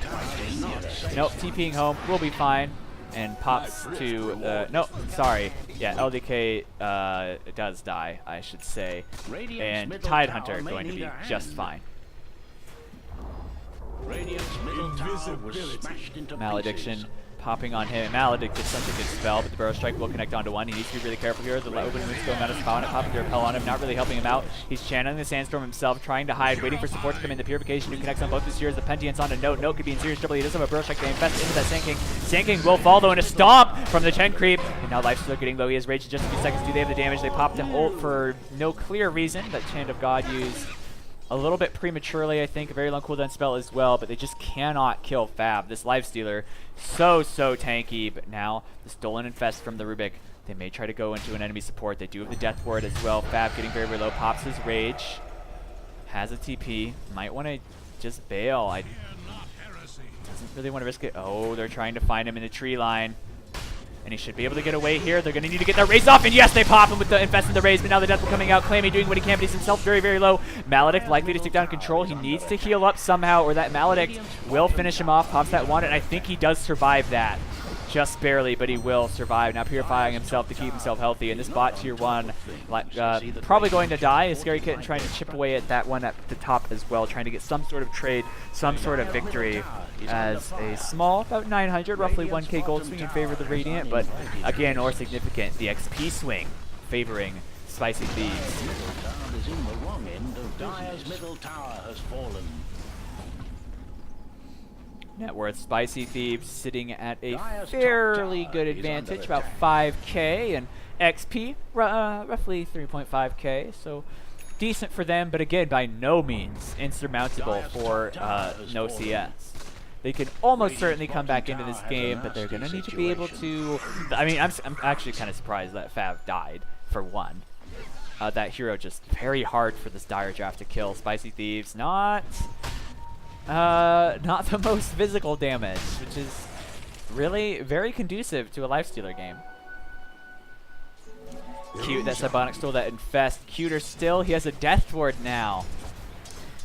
Nope, TPing home, we'll be fine. And pops to, no, sorry. Yeah, LDK does die, I should say. And Tidehunter going to be just fine. Malediction popping on him. Maledict is such a good spell, but the Burrow Strike will connect onto one. He needs to be really careful here. The open move's going out of spawn, popping the repel on him, not really helping him out. He's channeling the Sandstorm himself, trying to hide, waiting for support to come in. The Purification who connects on both his heroes. The Pentient's on a Note. Note could be in serious trouble. He does have a Burrow Strike to invest into that Sand King. Sand King will fall though in a stomp from the Chen creep. And now Life's still getting low. He has Rage in just a few seconds. Do they have the damage? They popped an ult for no clear reason. That Chant of God used a little bit prematurely, I think. A very long cooldown spell as well, but they just cannot kill Fab. This Lifestealer, so tanky, but now the Stolen Infest from the Rubik. They may try to go into an enemy support. They do have the Death Ward as well. Fab getting very low, pops his Rage, has a TP, might want to just bail. Doesn't really want to risk it. Oh, they're trying to find him in the tree line. And he should be able to get away here. They're going to need to get that raise off. And yes, they pop him with the Infest in the raise. But now the Death will coming out. Clammy doing what he can, but he's himself very low. Maledict likely to take down control. He needs to heal up somehow, or that Maledict will finish him off. Pops that one, and I think he does survive that. Just barely, but he will survive. Now purifying himself to keep himself healthy. And this bot tier 1 probably going to die. A Scary Kitten trying to chip away at that one at the top as well, trying to get some sort of trade, some sort of victory as a small, about 900, roughly 1k gold swing in favor of the Radiant, but again, more significant, the XP swing favoring Spicy Thieves. Net worth Spicy Thieves sitting at a fairly good advantage, about 5k, and XP roughly 3.5k, so decent for them, but again, by no means insurmountable for no CS. They can almost certainly come back into this game, but they're going to need to be able to... I mean, I'm actually kind of surprised that Fab died, for one. That hero just very hard for this dire draft to kill. Spicy Thieves, not the most physical damage, which is really very conducive to a Lifestealer game. Cute, that Cybonic stole that Infest. Cuter still, he has a Death Ward now.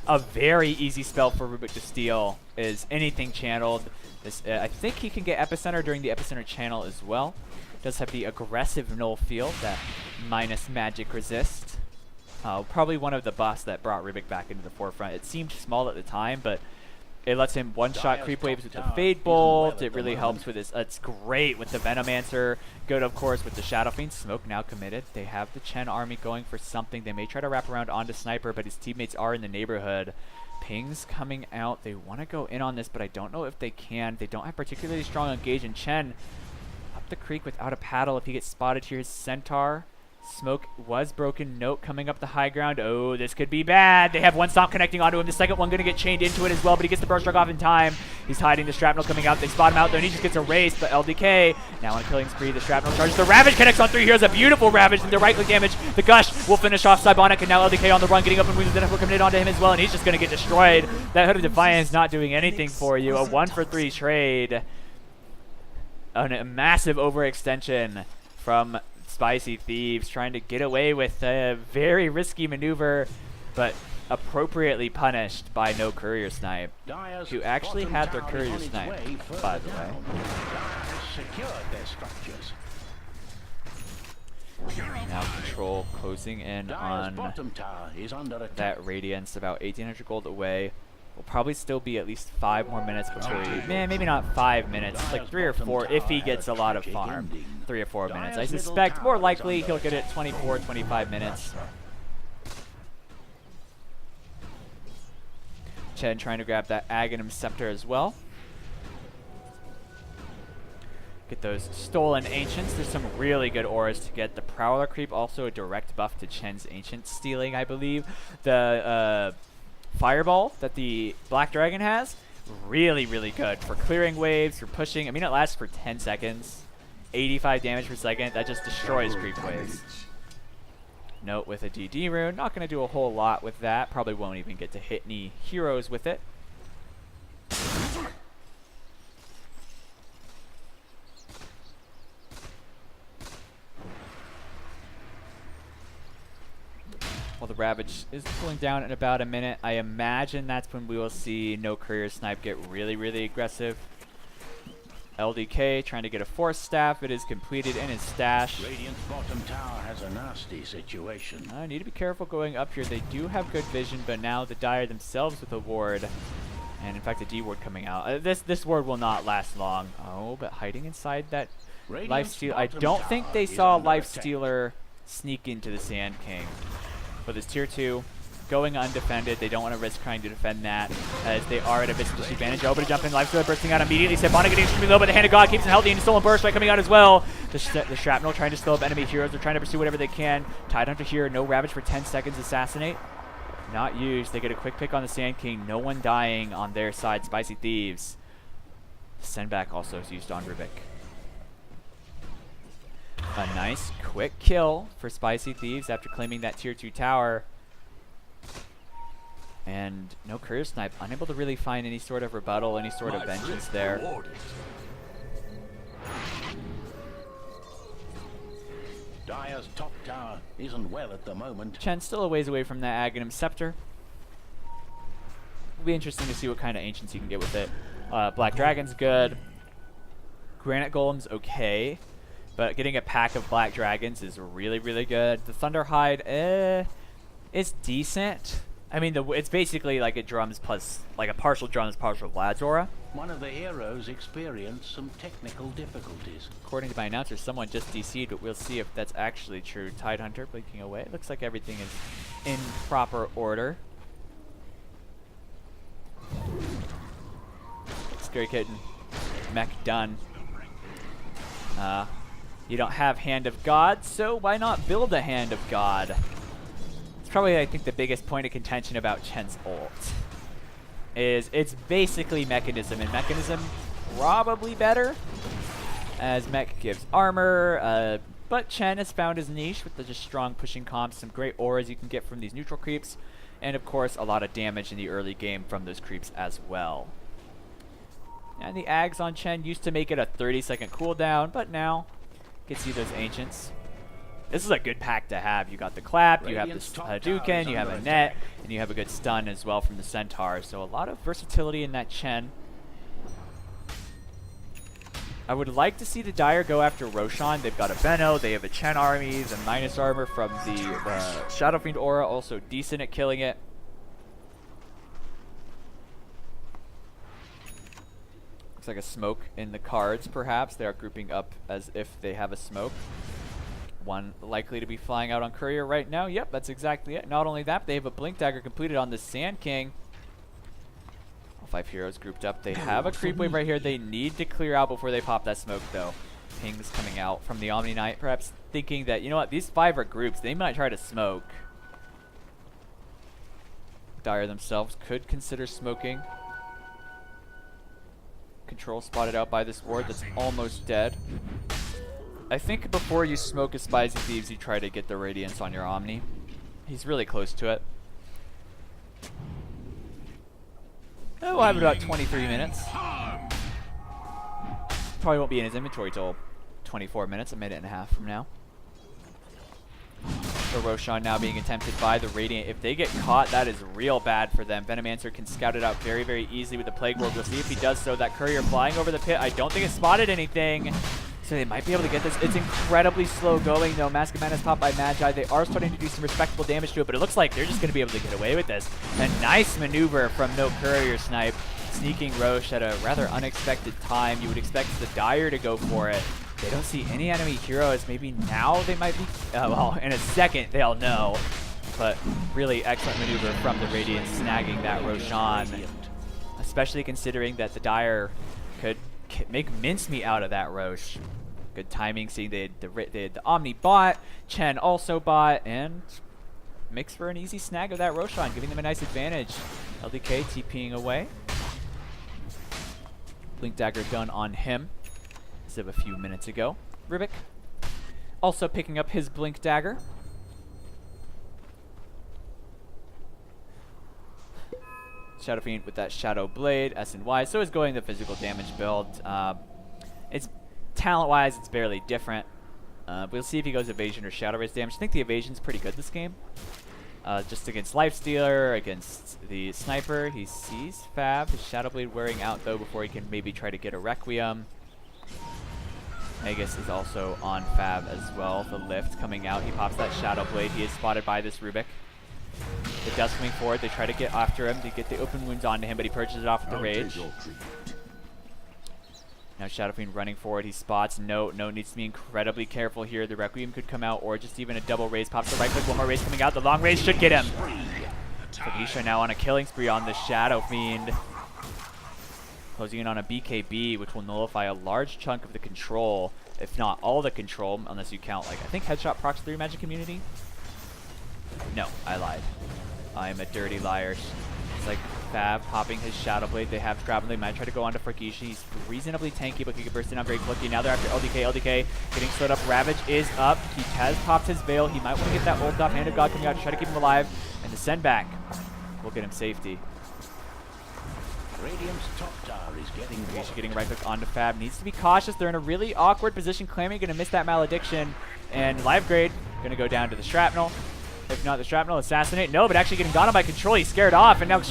A very easy spell for Rubik to steal is anything channeled. This, I think he can get Epicenter during the Epicenter channel as well. Does have the aggressive null field that minus magic resist. Probably one of the buffs that brought Rubik back into the forefront. It seemed small at the time, but it lets him one-shot creep waves with the Fade Bolt. It really helps with his... It's great with the Venomancer. Good, of course, with the Shadow Fiend. Smoke now committed. They have the Chen army going for something. They may try to wrap around onto Sniper, but his teammates are in the neighborhood. Ping's coming out. They want to go in on this, but I don't know if they can. They don't have particularly strong engage, and Chen up the creek without a paddle. If he gets spotted here, his Centaur Smoke was broken. Note coming up the high ground. Oh, this could be bad. They have one stop connecting onto him. The second one going to get chained into it as well, but he gets the burst strike off in time. He's hiding the shrapnel coming out. They spot him out there, and he just gets erased, but LDK now on a killing spree. The shrapnel charges. The Ravage connects on 3. Here's a beautiful Ravage into right-click damage. The Gush will finish off Cybonic, and now LDK on the run, getting up and moving the network coming in onto him as well, and he's just going to get destroyed. That Hood of Defiance not doing anything for you. A 1-for-3 trade. A massive overextension from Spicy Thieves, trying to get away with a very risky maneuver, but appropriately punished by no Courier Snipe, who actually had their Courier Snipe, by the way. Now Control closing in on that Radiance, about 1,800 gold away. Will probably still be at least 5 more minutes before he, maybe not 5 minutes, like 3 or 4 if he gets a lot of farm. 3 or 4 minutes. I suspect more likely he'll get it 24, 25 minutes. Chen trying to grab that Aghanim Scepter as well. Get those stolen Ancients. There's some really good auras to get. The Prowler creep, also a direct buff to Chen's Ancient stealing, I believe. The Fireball that the Black Dragon has, really, really good for clearing waves, for pushing. I mean, it lasts for 10 seconds. 85 damage per second. That just destroys creep waves. Note with a DD rune. Not going to do a whole lot with that. Probably won't even get to hit any heroes with it. While the Ravage is cooling down in about a minute, I imagine that's when we will see no Courier Snipe get really, really aggressive. LDK trying to get a Force Staff. It is completed in his stash. Radiant's bottom tower has a nasty situation. I need to be careful going up here. They do have good vision, but now the Dire themselves with a ward. And in fact, a D ward coming out. This ward will not last long. Oh, but hiding inside that Lifestealer. I don't think they saw Lifestealer sneak into the Sand King. But this tier 2 going undefended. They don't want to risk trying to defend that, as they are at a bit disadvantage. Oh, but a jump in, Lifestealer bursting out immediately. Cybonic getting extremely low, but the Hand of God keeps him healthy, and stolen burst right coming out as well. The Shrapnel trying to slow up enemy heroes. They're trying to pursue whatever they can. Tidehunter here, no Ravage for 10 seconds. Assassinate. Not used. They get a quick pick on the Sand King. No one dying on their side. Spicy Thieves. Send back also is used on Rubik. A nice quick kill for Spicy Thieves after claiming that tier 2 tower. And no Courier Snipe, unable to really find any sort of rebuttal, any sort of vengeance there. Dire's top tower isn't well at the moment. Chen still a ways away from that Aghanim Scepter. It'll be interesting to see what kind of Ancients he can get with it. Black Dragon's good. Granite Golem's okay. But getting a pack of Black Dragons is really, really good. The Thunderhide, it's decent. I mean, it's basically like a drums plus, like a partial drums, partial Vlad's aura. One of the heroes experienced some technical difficulties. According to my announcer, someone just DC'd, but we'll see if that's actually true. Tidehunter blinking away. It looks like everything is in proper order. Scary Kitten. Mech done. You don't have Hand of God, so why not build a Hand of God? It's probably, I think, the biggest point of contention about Chen's ult. Is it's basically Mechanism, and Mechanism probably better, as Mech gives armor, but Chen has found his niche with the just strong pushing comps, some great auras you can get from these neutral creeps, and of course a lot of damage in the early game from those creeps as well. And the Ags on Chen used to make it a 30-second cooldown, but now you can see those Ancients. This is a good pack to have. You got the Clap, you have the Hadouken, you have a net, and you have a good stun as well from the Centaur. So a lot of versatility in that Chen. I would like to see the Dire go after Roshan. They've got a Benno, they have a Chen army, the minus armor from the Shadow Fiend aura, also decent at killing it. Looks like a smoke in the cards, perhaps. They are grouping up as if they have a smoke. One likely to be flying out on Courier right now. Yep, that's exactly it. Not only that, but they have a Blink Dagger completed on the Sand King. All 5 heroes grouped up. They have a creep wave right here. They need to clear out before they pop that smoke, though. pings coming out from the Omni Knight, perhaps thinking that, you know what, these 5 are groups. They might try to smoke. Dire themselves could consider smoking. Control spotted out by this ward that's almost dead. I think before you smoke a Spicy Thieves, you try to get the Radiance on your Omni. He's really close to it. We'll have about 23 minutes. Probably won't be in his inventory till 24 minutes, a minute and a half from now. So Roshan now being attempted by the Radiant. If they get caught, that is real bad for them. Venomancer can scout it out very, very easily with the Plague Orb. We'll see if he does so. That Courier flying over the pit. I don't think it spotted anything. So they might be able to get this. It's incredibly slow going, though. Mask of Madness popped by Magi. They are starting to do some respectable damage to it, but it looks like they're just going to be able to get away with this. A nice maneuver from no Courier Snipe. Sneaking Roche at a rather unexpected time. You would expect the Dire to go for it. They don't see any enemy heroes. Maybe now they might be, well, in a second they'll know. But really excellent maneuver from the Radiant, snagging that Roshan. Especially considering that the Dire could make mincemeat out of that Roche. Good timing, seeing they had the Omni bot, Chen also bot, and makes for an easy snag of that Roshan, giving them a nice advantage. LDK TPing away. Blink Dagger done on him as of a few minutes ago. Rubik also picking up his Blink Dagger. Shadow Fiend with that Shadow Blade, S&Y. So is going the physical damage build. It's talent-wise, it's barely different. We'll see if he goes evasion or Shadow Raise damage. I think the evasion's pretty good this game. Just against Lifestealer, against the Sniper. He sees Fab, his Shadow Blade wearing out though before he can maybe try to get a Requiem. Magus is also on Fab as well. The lift coming out. He pops that Shadow Blade. He is spotted by this Rubik. The Dust coming forward. They try to get after him to get the open wounds onto him, but he purges it off with the Rage. Now Shadow Fiend running forward. He spots. No needs to be incredibly careful here. The Requiem could come out, or just even a double raise. Pops the right click. One more raise coming out. The long raise should get him. Felicia now on a killing spree on the Shadow Fiend. Closing in on a BKB, which will nullify a large chunk of the control, if not all the control, unless you count, like, I think Headshot procs 3 Magic Immunity? No, I lied. I'm a dirty liar. It's like Fab popping his Shadow Blade. They have Travel. They might try to go on to Frikishi. He's reasonably tanky, but he can burst in on very quickly. Now they're after LDK. LDK getting slowed up. Ravage is up. He has popped his Veil. He might want to get that ult off. Hand of God coming out to try to keep him alive. And the send back will get him safety. Radiant's top tower is getting Frikishi getting right click onto Fab. Needs to be cautious. They're in a really awkward position. Clammy going to miss that Malediction. And Live Grade going to go down to the Shrapnel. If not the Shrapnel, Assassinate. No, but actually getting gone on by Control. He's scared off. And now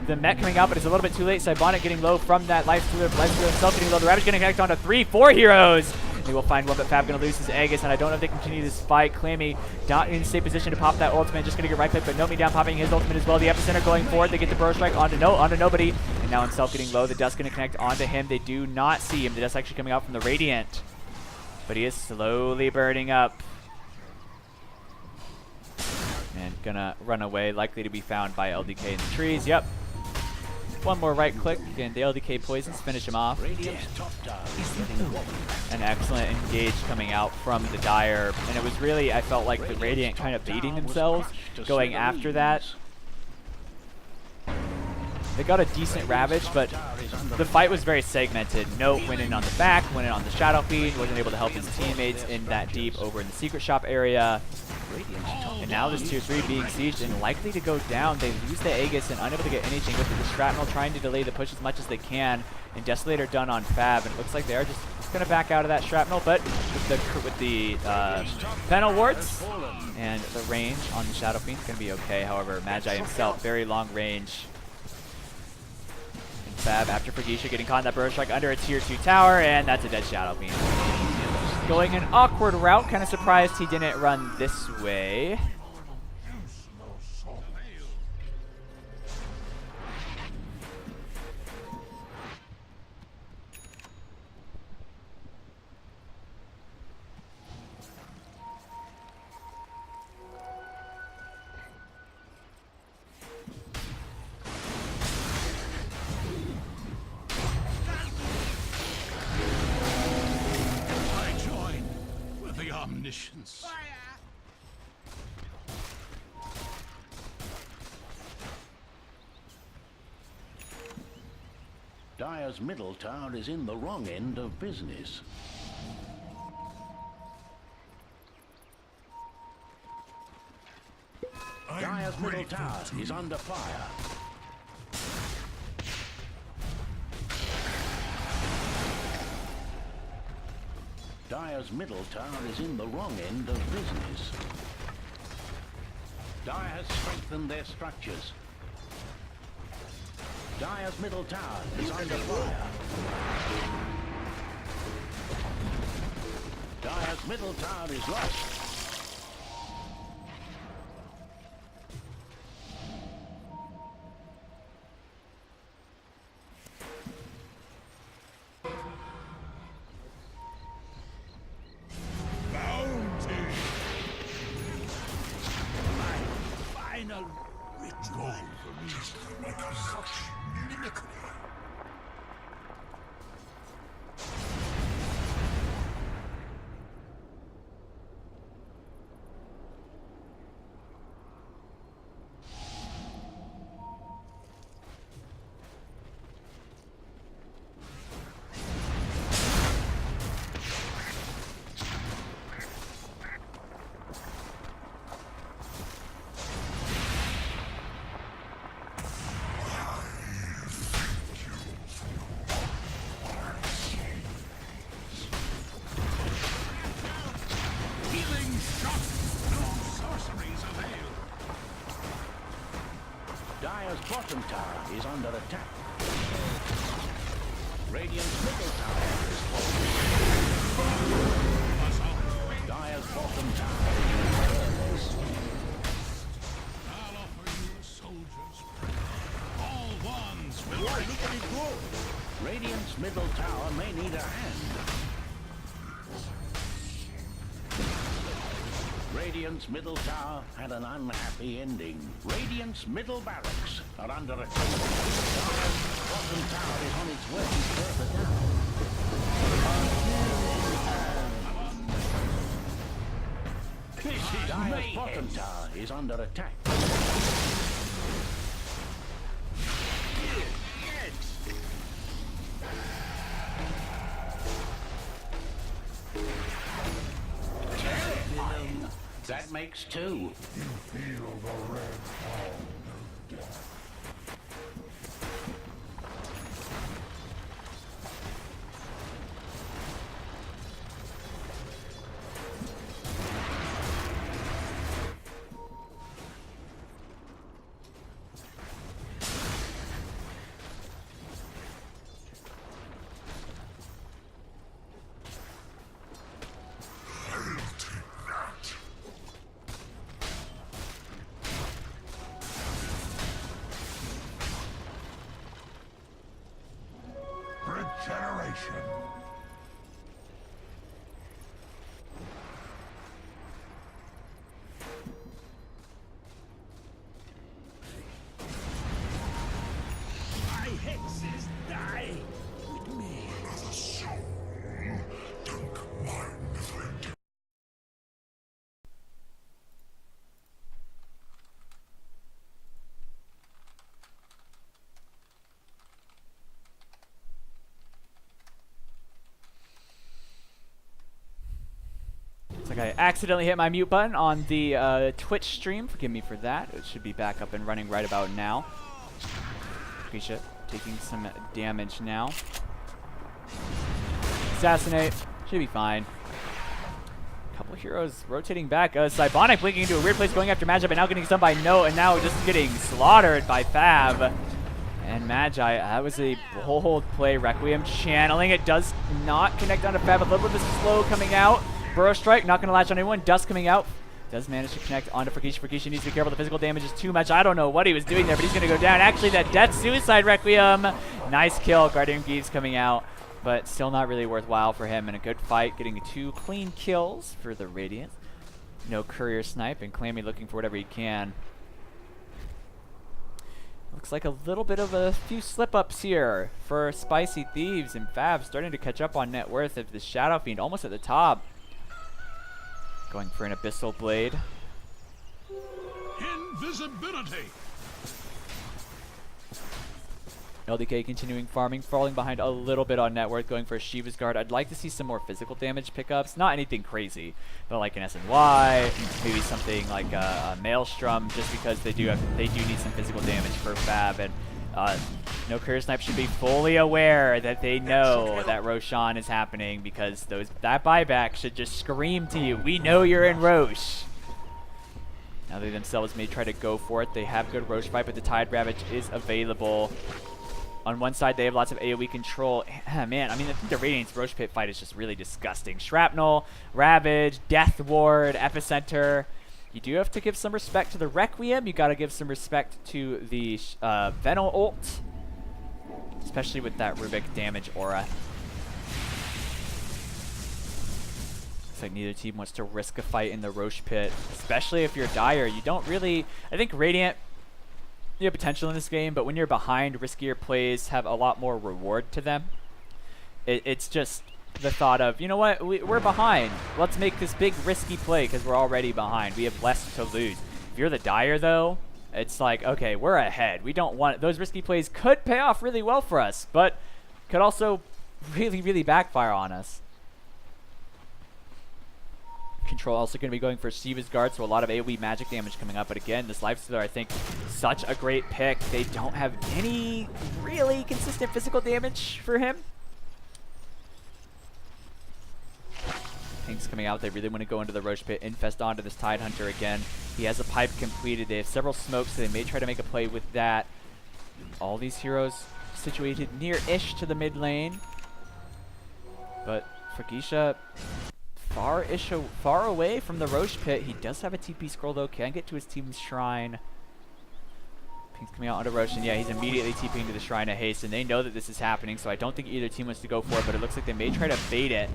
the Met coming out, but it's a little bit too late. Cybonic getting low from that Lifestealer himself getting low. The Ravage going to connect onto 3-4 heroes. They will find one, but Fab going to lose his Aegis, and I don't know if they continue this fight. Clammy not in a safe position to pop that ultimate. Just going to get right click, but Nomi down, popping his ultimate as well. The Epicenter going forward. They get the Burrow Strike onto nobody. And now himself getting low. The Dust going to connect onto him. They do not see him. The Dust actually coming out from the Radiant. But he is slowly burning up. And gonna run away, likely to be found by LDK in the trees. Yep. One more right click, and the LDK poisons finish him off. An excellent engage coming out from the Dire. And it was really, I felt like the Radiant kind of baiting themselves, going after that. They got a decent Ravage, but the fight was very segmented. Note went in on the back, went in on the Shadow Fiend, wasn't able to help his teammates in that deep over in the Secret Shop area. And now this tier 3 being sieged and likely to go down. They lose the Aegis and unable to get anything with it. The Shrapnel trying to delay the push as much as they can. And Desolator done on Fab. And it looks like they're just going to back out of that Shrapnel. But with the Fennel Wards and the range on the Shadow Fiend is going to be okay. However, Magi himself, very long range. And Fab, after Frikishi getting caught in that Burrow Strike under a tier 2 tower. And that's a dead Shadow Fiend. Going an awkward route. Kind of surprised he didn't run this way. Omniscience. Dire's middle tower is in the wrong end of business. Dire's middle tower is under fire. Dire's middle tower is in the wrong end of business. Dire has strengthened their structures. Dire's middle tower is under fire. Dire's middle tower is lost. Dire's bottom tower is under attack. Radiant's middle tower is falling. Dire's bottom tower is I'll offer you a soldier's prayer. All ones will Radiant's middle tower may need a hand. Radiant's middle tower had an unhappy ending. Radiant's middle barracks are under attack. Dire's bottom tower is on its way further down. Dire's bottom tower is under attack. That makes two. You feel the red palm of death. Regeneration. My hexes die with me. As a soul, dunk mine flint. Looks like I accidentally hit my mute button on the Twitch stream. Forgive me for that. It should be back up and running right about now. Appreciate taking some damage now. Assassinate. Should be fine. Couple heroes rotating back. Cybonic blinking into a weird place, going after Magi, but now getting stunned by Note, and now just getting slaughtered by Fab. And Magi, that was a bold play. Requiem channeling. It does not connect onto Fab. A little bit of a slow coming out. Burrow Strike, not going to latch on anyone. Dust coming out. Does manage to connect onto Freakish. Freakish needs to be careful. The physical damage is too much. I don't know what he was doing there, but he's going to go down. Actually, that Death Suicide Requiem. Nice kill. Guardian Greaves coming out, but still not really worthwhile for him. And a good fight, getting 2 clean kills for the Radiant. No Courier Snipe, and Clammy looking for whatever he can. Looks like a little bit of a few slip-ups here for Spicy Thieves, and Fab starting to catch up on net worth of the Shadow Fiend, almost at the top. Going for an Abyssal Blade. Invisibility. LDK continuing farming, falling behind a little bit on net worth, going for a Shiva's Guard. I'd like to see some more physical damage pickups. Not anything crazy, but like an SNY, maybe something like a Maelstrom, just because they do need some physical damage for Fab. And no Courier Snipe should be fully aware that they know that Roshan is happening, because that buyback should just scream to you, we know you're in Rosh. Now they themselves may try to go for it. They have good Rosh fight, but the Tide Ravage is available. On one side, they have lots of AoE control. Man, I mean, I think the Radiant's Rosh Pit fight is just really disgusting. Shrapnel, Ravage, Death Ward, Epicenter. You do have to give some respect to the Requiem. You got to give some respect to the Venom ult, especially with that Rubik damage aura. Looks like neither team wants to risk a fight in the Rosh Pit, especially if you're Dire. You don't really... I think Radiant... You have potential in this game, but when you're behind, riskier plays have a lot more reward to them. It's just the thought of, you know what, we're behind. Let's make this big risky play because we're already behind. We have less to lose. If you're the Dire, though, it's like, okay, we're ahead. We don't want... Those risky plays could pay off really well for us, but could also really, really backfire on us. Control also going to be going for Shiva's Guard, so a lot of AoE magic damage coming up. But again, this Lifestealer, I think, such a great pick. They don't have any really consistent physical damage for him. Pink's coming out. They really want to go into the Rosh Pit, infest onto this Tide Hunter again. He has a pipe completed. They have several smokes, so they may try to make a play with that. All these heroes situated near-ish to the mid lane. But Fregisha... far away from the Rosh Pit. He does have a TP scroll though, can get to his team's shrine. Pink's coming out onto Rosh, and yeah, he's immediately TPing to the Shrine of Haste, and they know that this is happening, so I don't think either team wants to go for it, but it looks like they may try to bait it.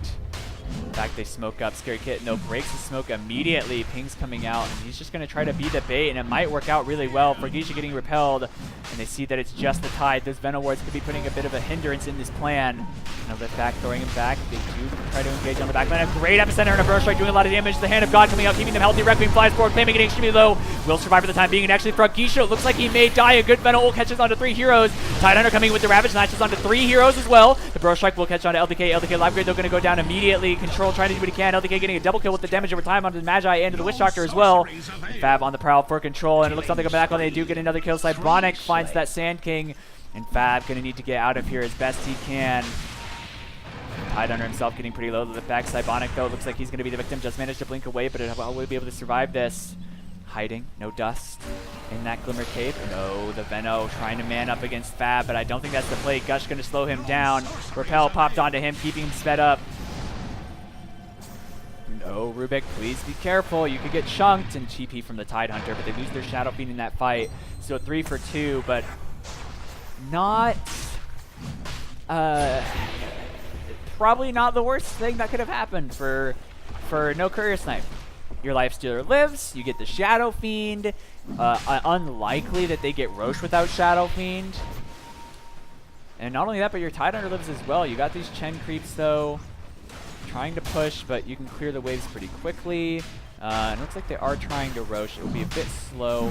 In fact, they smoke up. Scary Kitten, though, breaks the smoke immediately. Ping's coming out, and he's just going to try to be the bait, and it might work out really well. Fregisha getting repelled, and they see that it's just the Tide. Those Venom Wards could be putting a bit of a hindrance in this plan. And Rip back, throwing him back. They do try to engage on the back line. A great Epicenter and a Burst Strike doing a lot of damage. The Hand of God coming out, keeping them healthy. Requiem flies forward, claiming it extremely low. Will survive for the time being, and actually Fregisha looks like he may die. A good Venom ult catches onto 3 heroes. Tide Hunter coming with the Ravage, latches onto 3 heroes as well. The Burst Strike will catch onto LDK. LDK live grade, they're going to go down immediately. Control trying to do what he can. LDK getting a double kill with the damage over time onto the Magi and to the Witch Doctor as well. And Fab on the prowl for Control, and it looks like they go back on. They do get another kill. Cybonic finds that Sand King, and Fab going to need to get out of here as best he can. Tide Hunter himself getting pretty low to the back. Cybonic, though, looks like he's going to be the victim. Just managed to blink away, but will be able to survive this. Hiding, no dust in that Glimmer Cape. No, the Veno trying to man up against Fab, but I don't think that's the play. Gush going to slow him down. Repel popped onto him, keeping him sped up. No, Rubik, please be careful. You could get chunked and TP from the Tide Hunter, but they lose their Shadow Fiend in that fight. So 3 for 2, but not... probably not the worst thing that could have happened for no Courier Snipe. Your Lifestealer lives, you get the Shadow Fiend. Unlikely that they get Rosh without Shadow Fiend. And not only that, but your Tide Hunter lives as well. You got these Chen creeps, though. Trying to push, but you can clear the waves pretty quickly. It looks like they are trying to Rosh. It will be a bit slow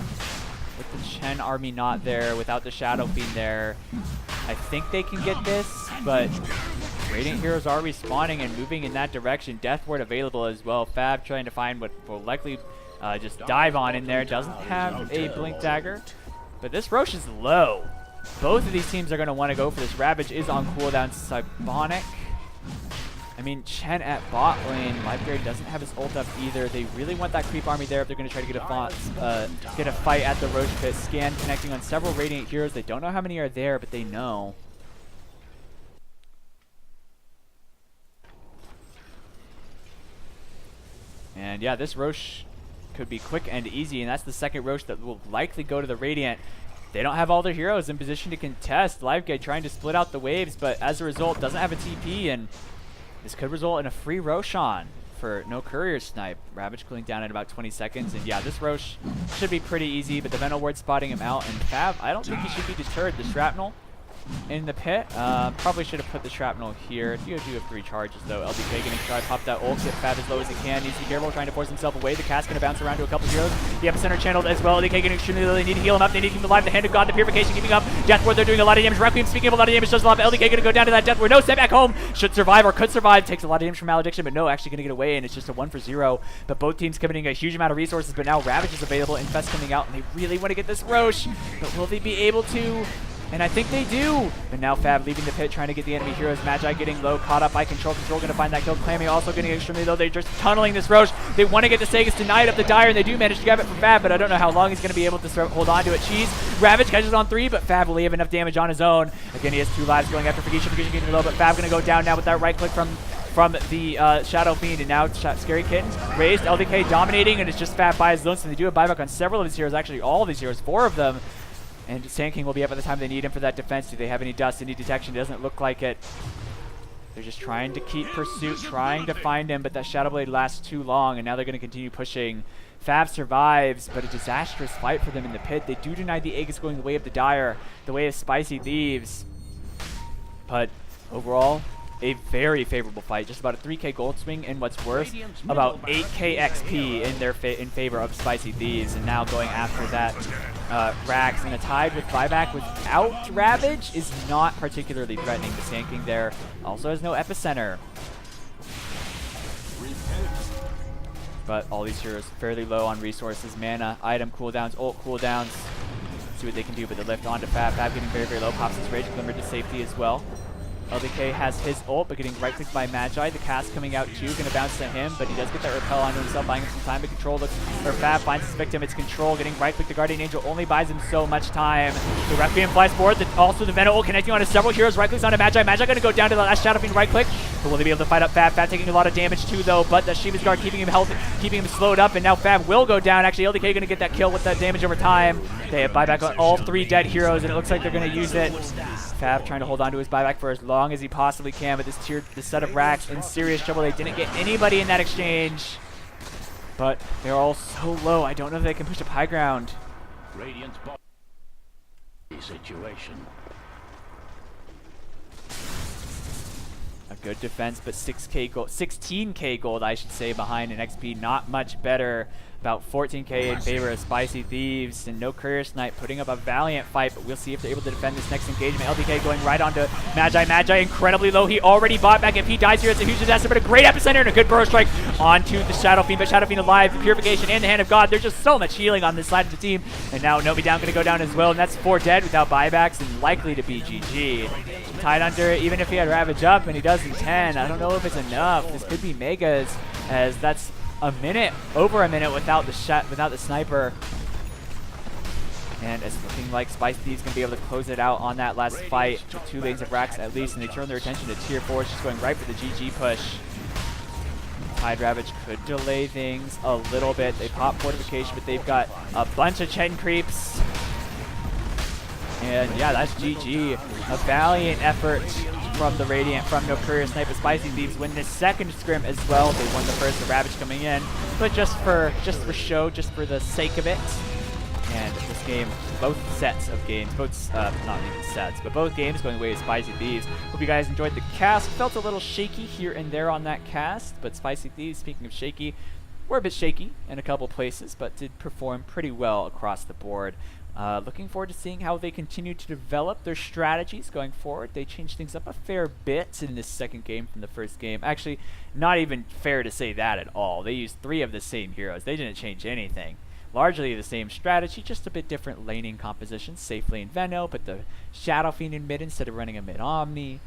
with the Chen army not there, without the Shadow Fiend there. I think they can get this, but Radiant heroes are respawning and moving in that direction. Death Ward available as well. Fab trying to find what will likely just dive on in there. Doesn't have a Blink Dagger, but this Rosh is low. Both of these teams are going to want to go for this. Ravage is on cooldown. Cybonic. I mean, Chen at bot lane. Library doesn't have his ult up either. They really want that creep army there if they're going to try to get a fight at the Rosh Pit. Scan connecting on several Radiant heroes. They don't know how many are there, but they know. And yeah, this Rosh could be quick and easy, and that's the second Rosh that will likely go to the Radiant. They don't have all their heroes in position to contest. LiveGuide trying to split out the waves, but as a result, doesn't have a TP, and this could result in a free Roshan for no Courier Snipe. Ravage cooling down in about 20 seconds, and yeah, this Rosh should be pretty easy, but the Venom Ward spotting him out, and Fab, I don't think he should be deterred. The Shrapnel in the pit. Probably should have put the shrapnel here. Do have 3 charges though. LDK going to try to pop that ult, get Fab as low as he can. Needs to be careful, trying to force himself away. The cast going to bounce around to a couple heroes. The epicenter channeled as well. LDK getting extremely low. They need to heal him up. They need to keep him alive. The hand of God, the purification keeping up. Death Ward, they're doing a lot of damage. Requiem speaking of a lot of damage, does a lot. But LDK going to go down to that Death Ward. No, step back home. Should survive or could survive. Takes a lot of damage from Malediction, but no, actually going to get away, and it's just a 1 for 0. But both teams committing a huge amount of resources, but now Ravage is available. Infest coming out, and they really want to get this Roche. But will they be able to? And I think they do. But now Fab leaving the pit, trying to get the enemy heroes. Magi getting low, caught up by Control. Control going to find that kill. Clammy also getting extremely low. They're just tunneling this Roche. They want to get the Sagas denied up the Dire, and they do manage to grab it from Fab, but I don't know how long he's going to be able to hold on to it. Cheese. Ravage catches on 3, but Fab will have enough damage on his own. Again, he has 2 lives going after Fagisha. Fagisha getting low, but Fab going to go down now with that right click from the Shadow Fiend, and now Scary Kitten raised. LDK dominating, and it's just Fab by his lonesome. They do have buyback on several of his heroes, actually all of these heroes, 4 of them. And Sand King will be up at the time they need him for that defense. Do they have any dust, any detection? It doesn't look like it. They're just trying to keep pursuit, trying to find him, but that Shadow Blade lasts too long, and now they're going to continue pushing. Fab survives, but a disastrous fight for them in the pit. They do deny the egg is going the way of the Dire, the way of Spicy Thieves. But overall, a very favorable fight. Just about a 3k gold swing, and what's worse, about 8k XP in their in favor of Spicy Thieves. And now going after that Rax, and a tide with buyback without Ravage is not particularly threatening. The Sand King there also has no epicenter. But all these heroes fairly low on resources, mana, item cooldowns, ult cooldowns. See what they can do with the lift onto Fab. Fab getting very, very low, pops his Rage Glimmer to safety as well. LDK has his ult, but getting right-clicked by Magi. The cast coming out too, gonna bounce to him, but he does get that repel onto himself, buying him some time. But Control looks, or Fab finds his victim. It's Control getting right-clicked. The Guardian Angel only buys him so much time. The Requiem flies forward. Also the Venom ult connecting onto several heroes. Right-clicks onto Magi. Magi gonna go down to the last Shadow Fiend right-click. But will they be able to fight up Fab? Fab taking a lot of damage too, though. But the Shiva's Guard keeping him healthy, keeping him slowed up, and now Fab will go down. Actually, LDK gonna get that kill with that damage over time. They have buyback on all 3 dead heroes, and it looks like they're gonna use it. Fab trying to hold on to his buyback for as long as he possibly can, but this set of Racks in serious trouble. They didn't get anybody in that exchange, but they're all so low. I don't know if they can push up high ground. Radiant's body situation. A good defense, but 6k gold, 16k gold, I should say, behind an XP. Not much better. About 14k in favor of Spicy Thieves, and no Courier Snipe putting up a valiant fight, but we'll see if they're able to defend this next engagement. LDK going right onto Magi. Magi incredibly low. He already bought back. If he dies here, it's a huge disaster, but a great epicenter and a good burrow strike onto the Shadow Fiend. But Shadow Fiend alive, the Purification and the Hand of God. There's just so much healing on this side of the team. And now Nobi down going to go down as well, and that's 4 dead without buybacks and likely to be GG. Tied under, even if he had Ravage up, and he does in 10. I don't know if it's enough. This could be Megas, as that's a minute, over a minute without the sniper. And it's looking like Spicy Thieves going to be able to close it out on that last fight with 2 lanes of Racks at least, and they turn their attention to tier 4. It's just going right for the GG push. Tide Ravage could delay things a little bit. They pop Fortification, but they've got a bunch of Chen creeps. And yeah, that's GG. A valiant effort from the Radiant, from no Courier Snipe. Spicy Thieves win this second scrim as well. They won the first, the Ravage coming in, but just for show, just for the sake of it. And this game, both sets of games, not even sets, but both games going away with Spicy Thieves. Hope you guys enjoyed the cast. Felt a little shaky here and there on that cast, but Spicy Thieves, speaking of shaky, were a bit shaky in a couple places, but did perform pretty well across the board. Looking forward to seeing how they continue to develop their strategies going forward. They changed things up a fair bit in this second game from the first game. Actually, not even fair to say that at all. They used 3 of the same heroes. They didn't change anything. Largely the same strategy, just a bit different laning composition. Safe lane Veno, but the Shadow Fiend in mid instead of running a mid Omni.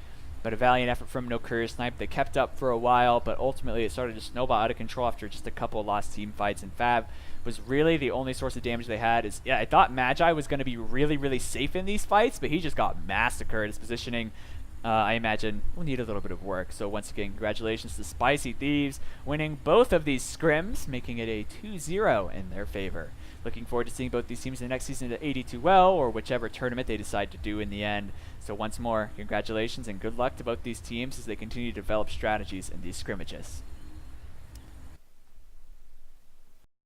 But a valiant effort from no Courier Snipe. They kept up for a while, but ultimately it started to snowball out of control after just a couple lost team fights. And Fab was really the only source of damage they had. I thought Magi was going to be really, really safe in these fights, but he just got massacred. His positioning, I imagine, will need a little bit of work. So once again, congratulations to Spicy Thieves, winning both of these scrims, making it a 2-0 in their favor. Looking forward to seeing both these teams in the next season at 82 well, or whichever tournament they decide to do in the end. So once more, congratulations and good luck to both these teams as they continue to develop strategies in these scrimmages.